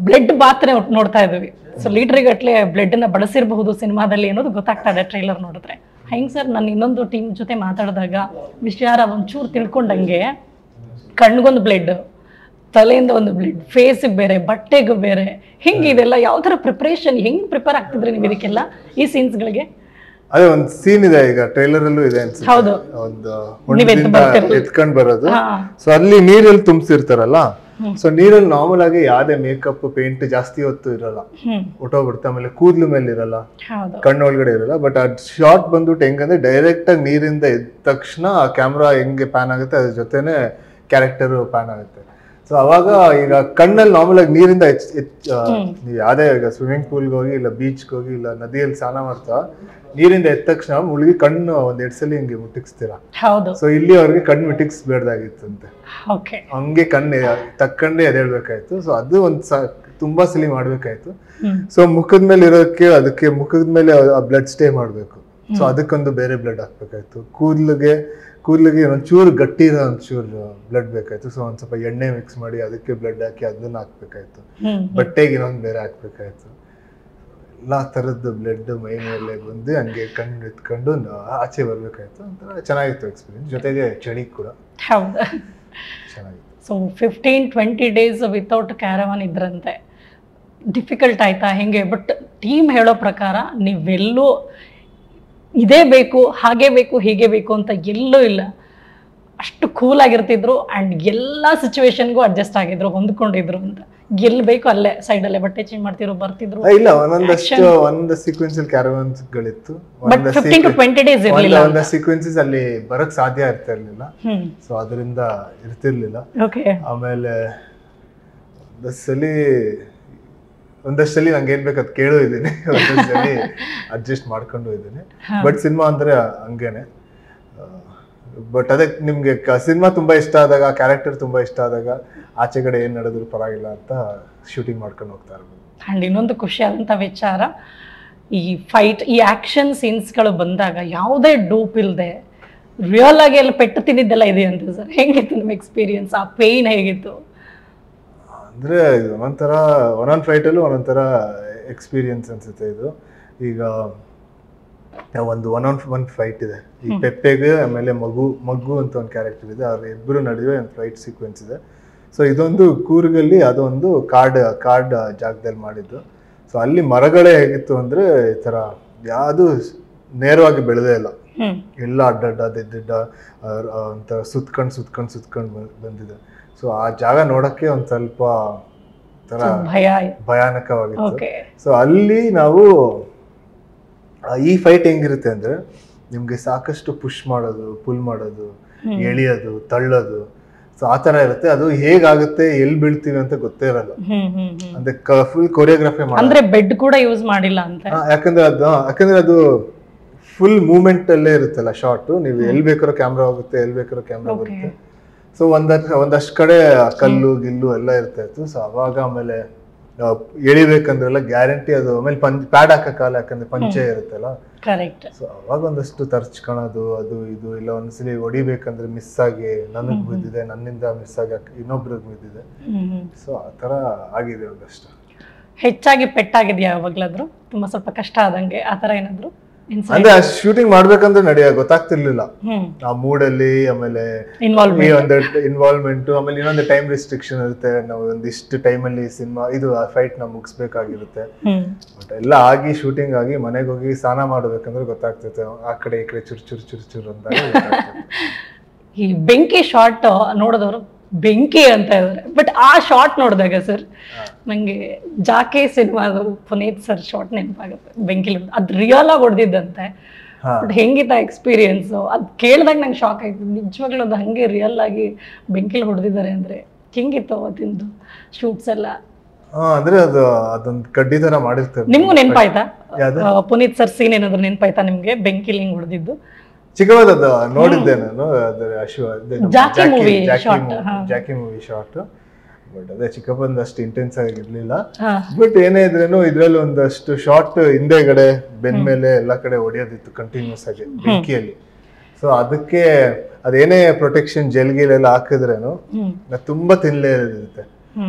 Speaker 1: ಬ್ಲಡ್ ಬಾತ್ರೆ ನೋಡ್ತಾ ಇದ್ದೀವಿ. ಸೊ ಲೀಟ್ರಿಗಟ್ಲೆ ಬ್ಲಡ್ನ ಬಳಸಿರಬಹುದು ಸಿನಿಮಾದಲ್ಲಿ ಅನ್ನೋದು ಗೊತ್ತಾಗ್ತಾ ಇದೆ ಟ್ರೈಲರ್ ನೋಡಿದ್ರೆ. ಹೆಂಗೆ ಸರ್, ನಾನು ಇನ್ನೊಂದು ಟೀಮ್ ಜೊತೆ ಮಾತಾಡಿದಾಗ ವಿಷಯ ಒಂಚೂರು ತಿಳ್ಕೊಂಡಂಗೆ, ಕಣ್ಗೊಂದು ಬ್ಲಡ್, ತಲೆಯಿಂದ ಒಂದು ಬ್ಲಡ್, ಫೇಸಿಗೆ ಬೇರೆ, ಬಟ್ಟೆಗೂ ಬೇರೆ, ಹಿಂಗೆ ಇದೆಲ್ಲ ಯಾವ ಥರ ಪ್ರಿಪ್ರೇಷನ್, ಹೆಂಗೆ ಪ್ರಿಪೇರ್ ಆಗ್ತಿದ್ರಿ ನೀವು ಇದಕ್ಕೆಲ್ಲ, ಈ ಸೀನ್ಸ್ಗಳಿಗೆ?
Speaker 2: ಅದೇ ಒಂದು ಸೀನ್ ಇದೆ ಈಗ ಟ್ರೈಲರ್ ಅಲ್ಲೂ ಇದೆ ಅನ್ಸುತ್ತೆ.
Speaker 1: ಹೌದು,
Speaker 2: ಒಂದು ಎತ್ಕೊಂಡ್ ಬರೋದು. ಸೊ ಅಲ್ಲಿ ನೀರಲ್ಲಿ ತುಂಬಿಸಿರ್ತಾರಲ್ಲ, ಸೊ ನೀರಲ್ಲಿ ನಾರ್ಮಲ್ ಆಗಿ ಯಾವ್ದೇ ಮೇಕಪ್ ಪೇಂಟ್ ಜಾಸ್ತಿ ಹೊತ್ತು ಇರಲ್ಲ, ಹೊಟ್ಟೋಗ್ಬಿಡುತ್ತೆ. ಆಮೇಲೆ ಕೂದ್ಲು ಮೇಲೆ ಇರಲ್ಲ, ಕಣ್ಣೊಳಗಡೆ ಇರಲ್ಲ. ಬಟ್ ಆ ಶಾರ್ಟ್ ಬಂದ್ಬಿಟ್ಟು ಹೆಂಗಂದ್ರೆ ಡೈರೆಕ್ಟ್ ಆಗಿ ನೀರಿಂದ ಎದ್ದ ತಕ್ಷಣ ಆ ಕ್ಯಾಮ್ರಾ ಹೆಂಗೆ ಪ್ಯಾನ್ ಆಗುತ್ತೆ, ಅದ್ರ ಜೊತೆನೆ ಕ್ಯಾರೆಕ್ಟರ್ ಪ್ಯಾನ್ ಆಗುತ್ತೆ. ಸೊ ಅವಾಗ ಈಗ ಕಣ್ಣಲ್ಲಿ ನಾರ್ಮಲ್ ಆಗಿ ನೀರಿಂದ ನೀವು ಯಾವ್ದೇ ಈಗ ಸ್ವಿಮ್ಮಿಂಗ್ ಪೂಲ್ಗೆ ಹೋಗಿ, ಇಲ್ಲ ಬೀಚ್ಗೆ ಹೋಗಿ, ಇಲ್ಲ ನದಿಯಲ್ಲಿ ಸ್ನಾನ ಮಾಡ್ತಾ ನೀರಿಂದ ಎದ್ದ ತಕ್ಷಣ ಮುಳುಗಿ ಕಣ್ಣು ಒಂದ್ 2 ಸಲ ಹಿಂಗೆ ಮುಟ್ಟಿಸ್ತೀರಾ. ಸೊ ಇಲ್ಲಿ ಅವ್ರಿಗೆ ಕಣ್ಣು ಮುಟ್ಟಿಸ್ಬೇಡ್ದಾಗಿತ್ತಂತೆ, ಹಂಗೆ ಕಣ್ಣು ತಕ್ಕಂಡೆ ಎದೇಳ್ಬೇಕಾಯ್ತು. ಸೊ ಅದು ತುಂಬಾ ಸಲಿ ಮಾಡ್ಬೇಕಾಯ್ತು. ಸೊ ಮುಖದ ಮೇಲೆ ಇರೋದಕ್ಕೆ, ಅದಕ್ಕೆ ಮುಖದ ಮೇಲೆ ಆ ಬ್ಲಡ್ ಸ್ಟೇ ಮಾಡ್ಬೇಕು. ಸೊ ಅದಕ್ಕೊಂದು ಬೇರೆ ಬ್ಲಡ್ ಹಾಕ್ಬೇಕಾಯ್ತು. ಕೂದಲಿಗೆ ಒಂಚೂರು ಗಟ್ಟಿ ಇರೋ ಒಂಚೂರು ಬ್ಲಡ್ ಬೇಕಾಯ್ತು. ಸೊ ಒಂದ್ ಸ್ವಲ್ಪ ಎಣ್ಣೆ ಮಿಕ್ಸ್ ಮಾಡಿ ಅದಕ್ಕೆ ಬ್ಲಡ್ ಹಾಕಿ ಅದನ್ನ ಹಾಕ್ಬೇಕಾಯ್ತು. ಬಟ್ಟೆಗೆ ಇನ್ನೊಂದು ಬೇರೆ ಹಾಕ್ಬೇಕಾಯ್ತು. ಎಲ್ಲಾ ತರದ್ದು ಬ್ಲಡ್ ಮೈ ಮೇಲೆ ಬಂದು ಹಂಗೆ ಕಣ್ಣು ಎತ್ಕೊಂಡು ಆಚೆ ಬರ್ಬೇಕಾಯ್ತು. ಒಂಥರ ಚೆನ್ನಾಗಿತ್ತು ಎಕ್ಸ್ಪೀರಿಯನ್ಸ್. ಜೊತೆಗೆ ಚಳಿ ಕೂಡ ಚೆನ್ನಾಗಿತ್ತು.
Speaker 1: ಸೊ 15-20 days ವಿತೌಟ್ ಕ್ಯಾರವಾನ್ ಇದ್ರಂತೆ, ಡಿಫಿಕಲ್ಟ್ ಆಯ್ತಾ ಹೆಂಗೆ? ಬಟ್ ಟೀಮ್ ಹೇಳೋ ಪ್ರಕಾರ ನೀವೆಲ್ಲೂ ಇದೇ ಬೇಕು, ಹಾಗೆ ಬೇಕು, ಹೀಗೆ ಬೇಕು ಅಂತ ಎಲ್ಲೂ ಇಲ್ಲ, ಅಷ್ಟು ಕೂಲ್ ಆಗಿರ್ತಿದ್ರು ಆ್ಯಂಡ್ ಎಲ್ಲ ಸಿಚುವೇಶನ್ಗೂ ಅಡ್ಜಸ್ಟ್ ಆಗಿದ್ರು, ಹೊಂದ್ಕೊಂಡಿದ್ರು ಅಂತ. ಗೆಲ್ಬೇಕು ಅಲ್ಲೇ ಸೈಡಲ್ಲೇ ಬಟ್ಟೆ ಚೇಂಜ್ ಮಾಡ್ತಿದ್ರು, ಬರ್ತಿದ್ರು.
Speaker 2: ಇಲ್ಲ, ಒಂದೊಂದು ಸೀಕ್ವೆನ್ಸ್ ಕ್ಯಾರವಾನ್ಸ್ ಗಳಿತ್ತು.
Speaker 1: ಬಟ್ 15-20 days ಇರಲಿಲ್ಲ.
Speaker 2: ಒಂದು ಸೀಕ್ವೆನ್ಸಸ್ ಅಲ್ಲಿ ಬರಕ್ ಸಾಧ್ಯ ಇರ್ತಿರ್ಲಿಲ್ಲ. ಸೊ ಅದರಿಂದ ಇರ್ತಿರ್ಲಿಲ್ಲ. ಆಮೇಲೆ ಒಂದಷ್ಟಲ್ಲಿ ನಂಗೆ ಏನ್ ಬೇಕು ಅದು ಕೇಳೋ ಇದ್ದೀನಿ, ಒಂದೊಂದ್ಸಲಿ ಅಡ್ಜಸ್ಟ್ ಮಾಡ್ಕೊಂಡು ಇದ್ದೀನಿ. ಬಟ್ ಸಿನಿಮಾ ಅಂದ್ರೆ ಹಂಗೇನೆ. ಬಟ್ ಅದೇ ನಿಮ್ಗೆ ಸಿನಿಮಾ ತುಂಬಾ ಇಷ್ಟ ಆದಾಗ, ಕ್ಯಾರೆಕ್ಟರ್ ತುಂಬಾ ಇಷ್ಟ ಆದಾಗ ಆಚೆ ಕಡೆ ಏನ್ ನಡೆದ್ರು ಪರವಾಗಿಲ್ಲ ಅಂತ ಶೂಟಿಂಗ್ ಮಾಡ್ಕೊಂಡು ಹೋಗ್ತಾ ಇರ್ಬೋದು.
Speaker 1: ಅಂಡ್ ಇನ್ನೊಂದು ಖುಷಿಯಾದಂಥ ವಿಚಾರ, ಈ ಫೈಟ್, ಈ ಆಕ್ಷನ್ ಸೀನ್ಸ್ಗಳು ಬಂದಾಗ ಯಾವುದೇ ಡೂಪ್ ಇಲ್ಲದೆ ರಿಯಲ್ ಆಗಿ ಎಲ್ಲ ಪೆಟ್ಟು ತಿಂದಿದ್ದೆಲ್ಲ ಇದೆ ಅಂತ ಸರ್. ಹೆಂಗಿತ್ತು ನಿಮ್ಮ ಎಕ್ಸ್ಪೀರಿಯನ್ಸ್? ಆ ಪೇಯ್ನ್ ಹೇಗಿತ್ತು?
Speaker 2: ಅಂದ್ರೆ ಒಂದೊಂದು ಫೈಟಲ್ಲೂ ಒಂದೊಂಥರ ಎಕ್ಸ್ಪೀರಿಯನ್ಸ್ ಅನ್ಸುತ್ತೆ ಇದು. ಈಗ ಒಂದು 1-on-1 ಫೈಟ್ ಇದೆ ಈ ಪೆಪ್ಪೆಗೆ, ಆಮೇಲೆ ಮಗು ಅಂತ ಒಂದು ಕ್ಯಾರೆಕ್ಟರ್ ಇದೆ, ಅವ್ರ ಇಬ್ಬರು ನಡುವೆ ಒಂದು ಫೈಟ್ ಸೀಕ್ವೆನ್ಸ್ ಇದೆ. ಸೊ ಇದೊಂದು ಕೂರ್ಗಲ್ಲಿ ಅದೊಂದು ಕಾಡ್ ಜಾಗದಲ್ಲಿ ಮಾಡಿದ್ದು. ಸೊ ಅಲ್ಲಿ ಮರಗಳೇ ಹೇಗಿತ್ತು ಅಂದ್ರೆ ಈ ತರ ಯಾವುದು ನೇರವಾಗಿ ಬೆಳೆದೇ ಇಲ್ಲ, ಎಲ್ಲ ಅಡ್ಡಡ್ಡ ಒಂಥರ ಸುತ್ಕೊಂಡು ಬಂದಿದೆ. ಸೊ ಆ ಜಾಗ ನೋಡಕ್ಕೆ ಒಂದ್ ಸ್ವಲ್ಪ ತರ ಭಯಾನಕವಾಗಿತ್ತು. ಸೊ ಅಲ್ಲಿ ನಾವು ಈ ಫೈಟ್ ಹೆಂಗಿರುತ್ತೆ ಅಂದ್ರೆ ನಿಮ್ಗೆ ಸಾಕಷ್ಟು ಪುಷ್ ಮಾಡೋದು, ಪುಲ್ ಮಾಡೋದು, ಎಳಿಯೋದು, ತಳ್ಳೋದು, ಸೊ ಆ ತರ ಇರುತ್ತೆ. ಅದು ಹೇಗಾಗುತ್ತೆ, ಎಲ್ಲಿ ಬೀಳ್ತೀವಿ ಅಂತ ಗೊತ್ತೇ ಇರಲ್ಲ. ಅಂದ್ರೆ ಫುಲ್ ಕೊರಿಯೋಗ್ರಫಿ
Speaker 1: ಅಂದ್ರೆ ಬೆಡ್ ಕೂಡ ಯೂಸ್ ಮಾಡಿಲ್ಲ ಅಂತ,
Speaker 2: ಯಾಕಂದ್ರೆ ಅದು ಫುಲ್ ಮೂವ್ಮೆಂಟ್ ಅಲ್ಲೇ ಇರುತ್ತಲ್ಲ ಶಾರ್ಟ್. ನೀವು ಎಲ್ಲಿ ಬೇಕಾದ್ರೂ ಕ್ಯಾಮ್ರಾ ಹೋಗುತ್ತೆ, ಎಲ್ಲಿ ಬೇಕಾದ್ರೂ ಕ್ಯಾಮ್ರಾ ಬರುತ್ತೆ. ಸೊ ಒಂದಷ್ಟು ಕಡೆ ಕಲ್ಲು ಗಿಲ್ಲು ಎಲ್ಲ ಇರ್ತಾ ಇತ್ತು. ಸೊ ಅವಾಗ ಆಮೇಲೆ ಎಳಿಬೇಕಂದ್ರೆಲ್ಲ ಗ್ಯಾರಂಟಿ ಅದು ಆಮೇಲೆ ಪ್ಯಾಡ್ ಹಾಕಕ್ಕಾಗಲ್ಲ, ಯಾಕಂದ್ರೆ ಪಂಚೆ ಇರುತ್ತಲ್ಲ. ಸೊ ಅವಾಗ ಒಂದಷ್ಟು ತರ್ಚ್ಕೊಳೋದು ಅದು ಇದು, ಇಲ್ಲ ಒಂದ್ಸಲಿ ಹೊಡಿಬೇಕಂದ್ರೆ ಮಿಸ್ ಆಗಿ ನನಗ್ ಬಿದ್ದಿದೆ, ನನ್ನಿಂದ ಮಿಸ್ ಆಗಿ ಇನ್ನೊಬ್ರಿಗೆ ಬಿದ್ದಿದೆ. ಸೊ ಆ ತರ ಆಗಿದೆ ಒಂದಷ್ಟು.
Speaker 1: ಹೆಚ್ಚಾಗಿ ಪೆಟ್ಟಾಗಿದ್ಯಾ ಯಾವಾಗ್ಲಾದ್ರು? ತುಂಬಾ ಸ್ವಲ್ಪ ಕಷ್ಟ ಆದಂಗೆ ಆ ತರ ಏನಾದ್ರು?
Speaker 2: ಅಂದ್ರೆ ಶೂಟಿಂಗ್ ಮಾಡ್ಬೇಕಂದ್ರೆ ಗೊತ್ತಾಗ್ತಿರ್ಲಿಲ್ಲ ಆ ಮೂಡಲ್ಲಿ. ಆಮೇಲೆ ಇನ್ವಾಲ್ವ್ಮೆಂಟ್, ಆಮೇಲೆ ಇನ್ನೊಂದು ಟೈಮ್ ರಿಸ್ಟ್ರಿಕ್ಷನ್ ಇರುತ್ತೆ. ನಾವು ಒಂದಿಷ್ಟು ಟೈಮಲ್ಲಿ ಸಿನಿಮಾ ಇದು ಫೈಟ್ ನ ಮುಗಿಸ್ಬೇಕಾಗಿರುತ್ತೆ. ಬಟ್ ಎಲ್ಲ ಆಗಿ ಶೂಟಿಂಗ್ ಆಗಿ ಮನೆಗೆ ಹೋಗಿ ಸ್ನಾನ ಮಾಡ್ಬೇಕಂದ್ರೆ ಗೊತ್ತಾಗ್ತೈತೆ ಆ ಕಡೆ ಈ ಕಡೆ ಚುರ್ ಅಂದಾಗ.
Speaker 1: ಈ ಬೆಂಕಿ ಶಾಟ್ ನೋಡಿದವರು ಬೆಂಕಿ ಅಂತ ಇದ್ದಾರೆ, ಬಟ್ ಆ ಶಾಟ್ ನೋಡಿದಾಗ ಸರ್ ನಂಗೆ ಜಾಕೆ ಸಿನಿಮಾದ ಪುನೀತ್ ಸರ್ ಶಾಟ್ ನೆನಪಾಗುತ್ತೆ. ಬೆಂಕಿಲಿ ಅದ್ ರಿಯಲ್ ಆಗಿ ಹೊಡೆದಿದ್ದಂತೆ. But ಹೆಂಗಿತ್ತ experience? ಅದ್ ಕೇಳಿದಾಗ ನಂಗೆ ಶಾಕ್ ಆಯ್ತು. ನಿಜವಾಗ್ಲೂ ಅದು ಹಂಗೆ ರಿಯಲ್ ಆಗಿ ಬೆಂಕಿಲಿ ಹೊಡೆದಿದ್ದಾರೆ ಅಂದ್ರೆ ಹೆಂಗಿತ್ತು ಅವತ್ತಿಂದು ಶೂಟ್ಸ್ ಎಲ್ಲ?
Speaker 2: ಅಂದ್ರೆ ಅದೊಂದು ಕಡ್ಡಿ ತರ ಮಾಡಿರ್ತಾರೆ.
Speaker 1: ನಿಮ್ಗೂ ನೆನಪಾಯ್ತಾ ಪುನೀತ್ ಸರ್ ಸೀನ್ ಏನಾದ್ರು ನೆನಪಾಯ್ತಾ ನಿಮ್ಗೆ ಬೆಂಕಿಲಿ ಹಿಂಗ್ ಹೊಡೆದಿದ್ದು?
Speaker 2: ಚಿಕ್ಕವಾದದ್ದು ನೋಡಿದ್ದೆ ನಾನು,
Speaker 1: ಜಾಕಿ ಮೂವಿ
Speaker 2: ಶಾರ್ಟ್. ಬಟ್ ಅದೇ ಚಿಕ್ಕಪ್ಪಂದು ಅಷ್ಟು ಇಂಟೆನ್ಸ್ ಆಗಿರ್ಲಿಲ್ಲ. ಬಟ್ ಏನೇ ಇದ್ರೇನು ಇದ್ರಲ್ಲಿ ಒಂದಷ್ಟು ಶಾರ್ಟ್ ಹಿಂದೆಗಡೆ ಬೆನ್ ಮೇಲೆ ಎಲ್ಲಾ ಕಡೆ ಹೊಡೆಯೋದಿತ್ತು ಕಂಟಿನ್ಯೂಸ್ ಆಗಿ ಬೆಂಕಿಯಲ್ಲಿ. ಸೊ ಅದಕ್ಕೆ ಅದೇನೇ ಪ್ರೊಟೆಕ್ಷನ್ ಜೆಲ್ಗಿಲೆಲ್ಲ ಹಾಕಿದ್ರೇನು ತುಂಬಾ ತಿನ್ಲೇ ಇರುತ್ತೆ.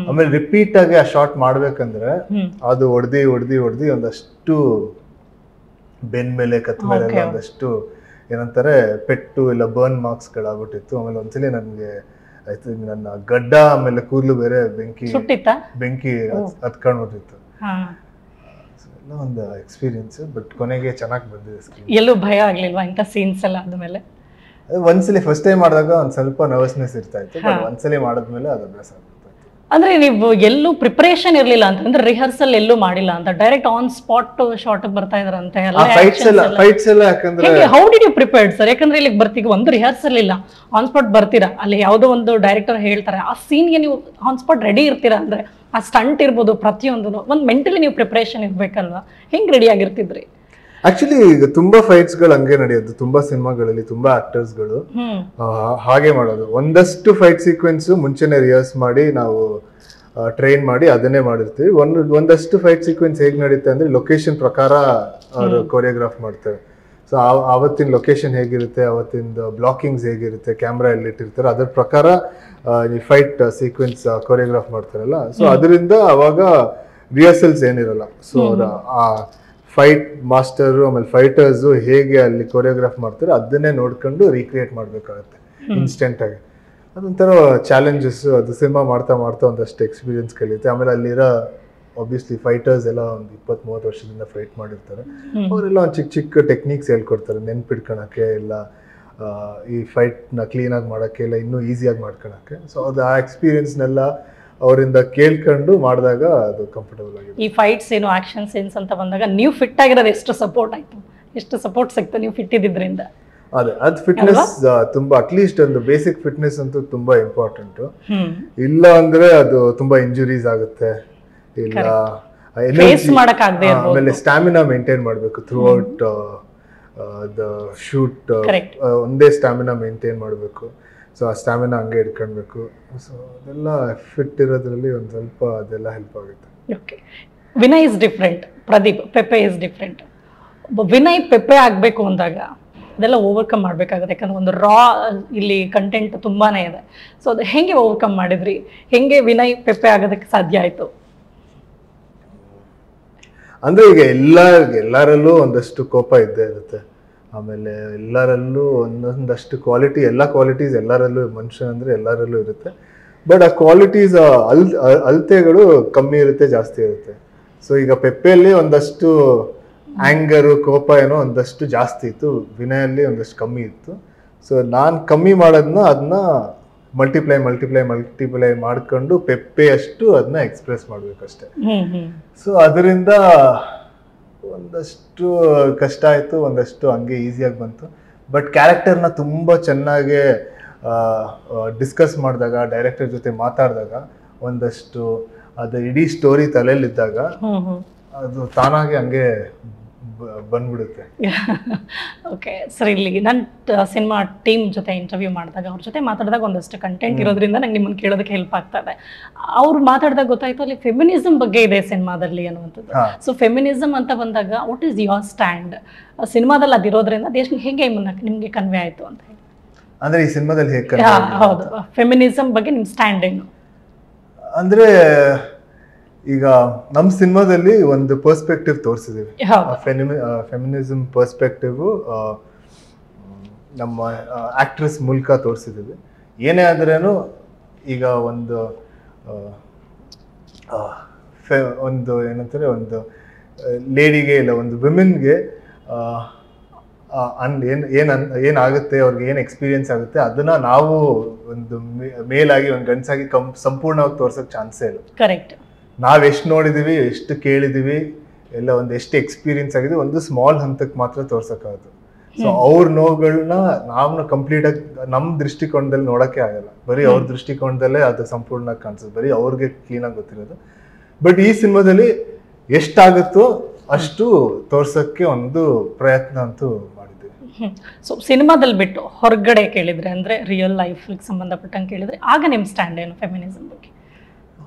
Speaker 2: ಆಮೇಲೆ ರಿಪೀಟ್ ಆಗಿ ಆ ಶಾರ್ಟ್ ಮಾಡ್ಬೇಕಂದ್ರೆ ಅದು ಹೊಡ್ದಿ ಒಂದಷ್ಟು ಬೆನ್ ಮೇಲೆ ಕತ್ ಮೇಲೆ ಒಂದಷ್ಟು ಏನಂತಾರೆ ಪೆಟ್ಟು ಇಲ್ಲ ಬರ್ನ್ ಮಾರ್ಕ್ಸ್ ಗಳಾಗ್ಬಿಟ್ಟಿತ್ತು. ಆಮೇಲೆ ಒಂದ್ಸಲಿ ನನ್ಗೆ ಆಯ್ತು, ನನ್ನ ಗಡ್ಡ ಆಮೇಲೆ ಕೂದಲು ಬೇರೆ ಬೆಂಕಿ ಹತ್ಕೊಂಡ್ಬಿಟ್ಟಿತ್ತು. ಎಲ್ಲ ಒಂದು ಎಕ್ಸ್ಪೀರಿಯನ್ಸ್. ಬಟ್ ಕೊನೆಗೆ ಚೆನ್ನಾಗಿ ಬಂದಿದೆ.
Speaker 1: ಎಲ್ಲೂ ಭಯ ಆಗ್ಲಿಲ್ವಾ ಇಂಥ ಸೀನ್ಸ್ ಎಲ್ಲ ಆದ್ಮೇಲೆ?
Speaker 2: ಒಂದ್ಸಲಿ ಫಸ್ಟ್ ಟೈಮ್ ಮಾಡಿದಾಗ ಒಂದ್ ಸ್ವಲ್ಪ ನರ್ವಸ್ನೆಸ್ ಇರ್ತಾ ಇತ್ತು. ಬಟ್ ಒಂದ್ಸಲಿ ಮಾಡಿದ್ಮೇಲೆ ಅದು ಅಭ್ಯಾಸ ಆಗ್ಬಿಡ್ತಾ ಇತ್ತು.
Speaker 1: ಅಂದ್ರೆ ನೀವು ಎಲ್ಲೂ ಪ್ರಿಪರೇಷನ್ ಇರ್ಲಿಲ್ಲ ಅಂತಂದ್ರೆ ರಿಹರ್ಸಲ್ ಎಲ್ಲೂ ಮಾಡಿಲ್ಲ ಅಂತ, ಡೈರೆಕ್ಟ್ ಆನ್ ಸ್ಪಾಟ್ ಶಾರ್ಟ್ ಬರ್ತಾ ಇದ್ರಂತೆ
Speaker 2: ಫೈಟ್ಸ್ ಎಲ್ಲ. ಯಾಕಂದ್ರೆ
Speaker 1: how did you prepared sir? ಯಾಕಂದ್ರೆ ಇಲ್ಲಿಗೆ ಬರ್ತೀವಿ, ಒಂದು ರಿಹರ್ಸಲ್ ಇಲ್ಲ, ಆನ್ ಸ್ಪಾಟ್ ಬರ್ತೀರಾ, ಅಲ್ಲಿ ಯಾವುದೋ ಒಂದು ಡೈರೆಕ್ಟರ್ ಹೇಳ್ತಾರೆ ಆ ಸೀನ್ಗೆ ನೀವು ಆನ್ ಸ್ಪಾಟ್ ರೆಡಿ ಇರ್ತೀರಾ ಅಂದ್ರೆ ಆ ಸ್ಟಂಟ್ ಇರ್ಬೋದು ಪ್ರತಿಯೊಂದು ಒಂದು ಮೆಂಟಲಿ ನೀವು ಪ್ರಿಪರೇಷನ್ ಇರ್ಬೇಕಲ್ವಾ? ಹೆಂಗ್ ರೆಡಿ ಆಗಿರ್ತಿದ್ರಿ?
Speaker 2: ಆಕ್ಚುಲಿ ಈಗ ತುಂಬಾ ಫೈಟ್ಸ್ ಗಳು ಹಂಗೆ ನಡೆಯೋದು. ತುಂಬಾ ಸಿನಿಮಾಗಳಲ್ಲಿ ತುಂಬಾ ಆಕ್ಟರ್ಸ್ ಗಳು ಹಾಗೆ ಮಾಡೋದು. ಒಂದಷ್ಟು ಫೈಟ್ ಸೀಕ್ವೆನ್ಸ್ ಮುಂಚೆನೆ ರಿಹರ್ಸ್ ಮಾಡಿ ನಾವು ಟ್ರೈನ್ ಮಾಡಿ ಅದನ್ನೇ ಮಾಡಿರ್ತೀವಿ. ಒಂದಷ್ಟು ಫೈಟ್ ಸೀಕ್ವೆನ್ಸ್ ಹೇಗ್ ನಡೀತೆ ಅಂದ್ರೆ ಲೊಕೇಶನ್ ಪ್ರಕಾರ ಅವರು ಕೊರಿಯೋಗ್ರಾಫ್ ಮಾಡ್ತಾರೆ. ಸೊ ಅವತ್ತಿನ ಲೊಕೇಶನ್ ಹೇಗಿರುತ್ತೆ, ಅವತ್ತಿನ ಬ್ಲಾಕಿಂಗ್ಸ್ ಹೇಗಿರುತ್ತೆ, ಕ್ಯಾಮ್ರಾ ಎಲ್ಲಿಟ್ಟಿರ್ತಾರೆ, ಅದ್ರ ಪ್ರಕಾರ ಈ ಫೈಟ್ ಸೀಕ್ವೆನ್ಸ್ ಕೊರಿಯೋಗ್ರಾಫ್ ಮಾಡ್ತಾರಲ್ಲ. ಸೊ ಅದರಿಂದ ಅವಾಗ ರಿಹರ್ಸಲ್ಸ್ ಏನಿರಲ್ಲ. ಸೊ ಆ ಫೈಟ್ ಮಾಸ್ಟರು ಆಮೇಲೆ ಫೈಟರ್ಸು ಹೇಗೆ ಅಲ್ಲಿ ಕೊರಿಯೋಗ್ರಾಫ್ ಮಾಡ್ತಾರೆ ಅದನ್ನೇ ನೋಡ್ಕೊಂಡು ರೀಕ್ರಿಯೇಟ್ ಮಾಡ್ಬೇಕಾಗತ್ತೆ ಇನ್ಸ್ಟೆಂಟ್ ಆಗಿ. ಅದೊಂಥರ ಚಾಲೆಂಜಸ್. ಅದು ಸಿನಿಮಾ ಮಾಡ್ತಾ ಒಂದಷ್ಟು ಎಕ್ಸ್ಪೀರಿಯನ್ಸ್ ಕಲಿಯುತ್ತೆ. ಆಮೇಲೆ ಅಲ್ಲಿರೋ ಆಬ್ವಿಯಸ್ಲಿ ಫೈಟರ್ಸ್ ಎಲ್ಲ ಒಂದು 20-30 ವರ್ಷದಿಂದ ಫೈಟ್ ಮಾಡಿರ್ತಾರೆ. ಅವರೆಲ್ಲ ಒಂದು ಚಿಕ್ಕ ಟೆಕ್ನಿಕ್ಸ್ ಹೇಳ್ಕೊಡ್ತಾರೆ ನೆನ್ಪಿಟ್ಕೊಳಕ್ಕೆ, ಇಲ್ಲ ಈ ಫೈಟ್ನ ಕ್ಲೀನಾಗಿ ಮಾಡೋಕ್ಕೆ, ಇಲ್ಲ ಇನ್ನೂ ಈಸಿಯಾಗಿ ಮಾಡ್ಕೊಳಕ್ಕೆ. ಸೊ ಅದು ಆ ಎಕ್ಸ್ಪೀರಿಯನ್ಸ್ನೆಲ್ಲ ಅವರಿಂದ ಕೇಳ್ಕೊಂಡು ಮಾಡಿದಾಗ ಅದು ಕಂಫರ್ಟಬಲ್ ಆಗಿದೆ.
Speaker 1: ಈ ಫೈಟ್ಸ್ ಏನು ಆಕ್ಷನ್ ಸೀನ್ಸ್ ಅಂತ ಬಂದಾಗ ನೀವು ಫಿಟ್ ಆಗಿರೋದು ಎಷ್ಟು ಸಪೋರ್ಟ್ ಆಯ್ತು, ಎಷ್ಟು ಸಪೋರ್ಟ್ ಸಿಕ್ತು ನೀವು ಫಿಟ್ ಇದ್ದಿದ್ರಿಂದ?
Speaker 2: ಅದು ಫಿಟ್ನೆಸ್ ತುಂಬಾ, ಅಟ್ಲೀಸ್ಟ್ ಒಂದು ಬೇಸಿಕ್ ಫಿಟ್ನೆಸ್ ಅಂತೂ ತುಂಬಾ ಇಂಪಾರ್ಟೆಂಟ್. ಇಲ್ಲ ಅಂದ್ರೆ ಅದು ತುಂಬಾ ಇಂಜುರೀಸ್ ಆಗುತ್ತೆ, ಇಲ್ಲ ಆಮೇಲೆ ಸ್ಟಾಮಿನಾ ಮೇಂಟೈನ್ ಮಾಡ್ಬೇಕು ಥ್ರೂ ಔಟ್ ದ ಶೂಟ್. ಒಂದೇ ಸ್ಟಾಮಿನಾ ಮೇಂಟೈನ್ ಮಾಡ್ಬೇಕು. ಸೊ ಆ ಸ್ಟಾಮಿನಾ ಹಂಗೆ ಇಟ್ಕೊಳ್ಬೇಕು. ಸೊ ಅದೆಲ್ಲ ಫಿಟ್ ಇರೋದ್ರಲ್ಲಿ ಒಂದು ಸ್ವಲ್ಪ ಅದೆಲ್ಲ ಹೆಲ್ಪ್ ಆಗುತ್ತೆ.
Speaker 1: Okay, Vinay is different, Pradeep Pepe is different. Vinay Pepe ಆಗಬೇಕು ಅಂದಾಗ ಅದೆಲ್ಲ ಓವರ್ಕಮ್ ಮಾಡಬೇಕಾಗುತ್ತೆ. ಯಾಕಂದ್ರೆ ಒಂದು ರಾ ಇಲ್ಲಿ ಕಂಟೆಂಟ್ ತುಂಬಾನೇ ಇದೆ. ಸೊ ಅದು ಹೆಂಗೆ ಓವರ್ಕಮ್ ಮಾಡಿದ್ರಿ? ಹೆಂಗೆ ವಿನಯ್ ಪೆಪ್ಪೆ ಆಗೋದಕ್ಕೆ ಸಾಧ್ಯ ಆಯಿತು?
Speaker 2: ಅಂದ್ರೆ ಈಗ ಎಲ್ಲರಲ್ಲೂ ಒಂದಷ್ಟು ಕೋಪ ಇದ್ದೇ ಇರುತ್ತೆ, ಆಮೇಲೆ ಎಲ್ಲರಲ್ಲೂ ಒಂದೊಂದಷ್ಟು ಕ್ವಾಲಿಟಿ, ಎಲ್ಲ ಕ್ವಾಲಿಟೀಸ್ ಎಲ್ಲರಲ್ಲೂ, ಮನುಷ್ಯ ಅಂದ್ರೆ ಎಲ್ಲರಲ್ಲೂ ಇರುತ್ತೆ. ಬಟ್ ಆ ಕ್ವಾಲಿಟೀಸ್ ಅಳತೆಗಳು ಕಮ್ಮಿ ಇರುತ್ತೆ, ಜಾಸ್ತಿ ಇರುತ್ತೆ. ಸೊ ಈಗ ಪೆಪ್ಪೆಯಲ್ಲಿ ಒಂದಷ್ಟು ಆಂಗರು, ಕೋಪ ಏನೋ ಒಂದಷ್ಟು ಜಾಸ್ತಿ ಇತ್ತು, ವಿನಯಲ್ಲಿ ಒಂದಷ್ಟು ಕಮ್ಮಿ ಇತ್ತು. ಸೊ ನಾನು ಕಮ್ಮಿ ಮಾಡೋದನ್ನ ಅದನ್ನ ಮಲ್ಟಿಪ್ಲೈ ಮಾಡ್ಕೊಂಡು ಪೆಪ್ಪೆಯಷ್ಟು ಅದನ್ನ ಎಕ್ಸ್ಪ್ರೆಸ್ ಮಾಡ್ಬೇಕಷ್ಟೆ. ಸೊ ಅದರಿಂದ ಒಂದಷ್ಟು ಕಷ್ಟ ಆಯ್ತು, ಒಂದಷ್ಟು ಹಂಗೆ ಈಸಿಯಾಗಿ ಬಂತು. ಬಟ್ ಕ್ಯಾರೆಕ್ಟರ್ನ ತುಂಬ ಚೆನ್ನಾಗಿ ಡಿಸ್ಕಸ್ ಮಾಡಿದಾಗ, ಡೈರೆಕ್ಟರ್ ಜೊತೆ ಮಾತಾಡಿದಾಗ, ಒಂದಷ್ಟು ಅದು ಇಡೀ ಸ್ಟೋರಿ ತಲೆಯಲ್ಲಿದ್ದಾಗ ಅದು ತಾನಾಗಿ ಹಂಗೆ ಬಂದ್ಬಿಡುತ್ತೆ.
Speaker 1: ಓಕೆ ಸರ್, ಇಲ್ಲಿ ನನ್ನ ಸಿನಿಮಾ ಟೀಮ್ ಜೊತೆ ಇಂಟರ್ವ್ಯೂ ಮಾಡಿದಾಗ, ಅವ್ರ ಜೊತೆ ಮಾತಾಡಿದಾಗ ಒಂದಷ್ಟು ಕಂಟೆಂಟ್ ಇರೋದ್ರಿಂದ ನಂಗೆ ನಿಮ್ಮನ್ನು ಕೇಳೋದಕ್ಕೆ ಹೆಲ್ಪ್ ಆಗ್ತಾ ಇದೆ. ಅವ್ರು ಮಾತಾಡಿದಾಗ ಗೊತ್ತಾಯ್ತು ಅಲ್ಲಿ ಫೆಮಿನಿಸಮ್ ಬಗ್ಗೆ ಇದೆ ಸಿನಿಮಾದಲ್ಲಿ ಅನ್ನುವಂಥದ್ದು. ಸೊ ಫೆಮಿನಿಸಮ್ ಅಂತ ಬಂದಾಗ ವಾಟ್ ಈಸ್ ಯುವರ್ ಸ್ಟ್ಯಾಂಡ್? ಸಿನಿಮಾದಲ್ಲಿ ಅದಿರೋದ್ರಿಂದ ದೇಶ ಹೇಗೆ ನಿಮ್ಗೆ ಕನ್ವೆ ಆಯ್ತು ಅಂತ ಹೇಳಿ?
Speaker 2: ಅಂದ್ರೆ ಈ ಸಿನಿಮಾದಲ್ಲಿ ಹೇಗೆ?
Speaker 1: ಹೌದು, ಫೆಮಿನಿಸಮ್ ಬಗ್ಗೆ ನಿಮ್ ಸ್ಟ್ಯಾಂಡ್ ಏನು?
Speaker 2: ಅಂದ್ರೆ ಈಗ ನಮ್ಮ ಸಿನಿಮಾದಲ್ಲಿ ಒಂದು ಪರ್ಸ್ಪೆಕ್ಟಿವ್ ತೋರಿಸಿದೀವಿ, ಫೆಮಿನಿಸಮ್ ಪರ್ಸ್ಪೆಕ್ಟಿವ್ ನಮ್ಮ ಆಕ್ಟ್ರೆಸ್ ಮೂಲಕ ತೋರಿಸಿದೀವಿ. ಏನೇ ಆದ್ರೇನು ಈಗ ಒಂದು ಏನಂತಾರೆ, ಒಂದು ಲೇಡಿಗೆ ಇಲ್ಲ ಒಂದು ವಿಮೆನ್ಗೆ ಏನಾಗುತ್ತೆ, ಅವ್ರಿಗೆ ಏನು ಎಕ್ಸ್ಪೀರಿಯನ್ಸ್ ಆಗುತ್ತೆ, ಅದನ್ನ ನಾವು ಒಂದು ಮೇಲಾಗಿ ಒಂದು ಗಂಡಸಾಗಿ ಸಂಪೂರ್ಣವಾಗಿ ತೋರ್ಸೋಕೆ ಚಾನ್ಸೇ ಇಲ್ಲ.
Speaker 1: ಕರೆಕ್ಟ್.
Speaker 2: ನಾವ್ ಎಷ್ಟು ನೋಡಿದೀವಿ, ಎಷ್ಟು ಕೇಳಿದೀವಿ, ಎಲ್ಲ ಒಂದು ಎಷ್ಟು ಎಕ್ಸ್ಪೀರಿಯನ್ಸ್ ಆಗಿದೆ, ಒಂದು ಸ್ಮಾಲ್ ಹಂತಕ್ಕೆ ಮಾತ್ರ ತೋರ್ಸಕ್ಕಾಗದು. ಸೊ ಅವ್ರ ನೋವುಗಳನ್ನ ನಾವು ಕಂಪ್ಲೀಟ್ ಆಗಿ ನಮ್ಮ ದೃಷ್ಟಿಕೋನದಲ್ಲಿ ನೋಡಕ್ಕೆ ಆಗಲ್ಲ, ಬರೀ ಅವ್ರ ದೃಷ್ಟಿಕೋನದಲ್ಲೇ ಅದು ಸಂಪೂರ್ಣ ಕಾಣಿಸುತ್ತೆ, ಬರೀ ಅವ್ರಿಗೆ ಕ್ಲೀನ್ ಆಗಿ ಗೊತ್ತಿರೋದು. ಬಟ್ ಈ ಸಿನಿಮಾದಲ್ಲಿ ಎಷ್ಟಾಗುತ್ತೋ ಅಷ್ಟು ತೋರ್ಸಕ್ಕೆ ಒಂದು ಪ್ರಯತ್ನ ಅಂತೂ ಮಾಡಿದ್ದೀವಿ.
Speaker 1: ಸೊ ಸಿನಿಮಾದಲ್ಲಿ ಬಿಟ್ಟು ಹೊರಗಡೆ ಕೇಳಿದ್ರೆ, ಅಂದ್ರೆ ರಿಯಲ್ ಲೈಫ್ಗೆ ಸಂಬಂಧಪಟ್ಟಂಗೆ ಕೇಳಿದ್ರೆ, ಆಗ ನಿಮ್ ಸ್ಟ್ಯಾಂಡ್ ಏನು ಫೆಮಿನಿಸಮ್ ಬಗ್ಗೆ?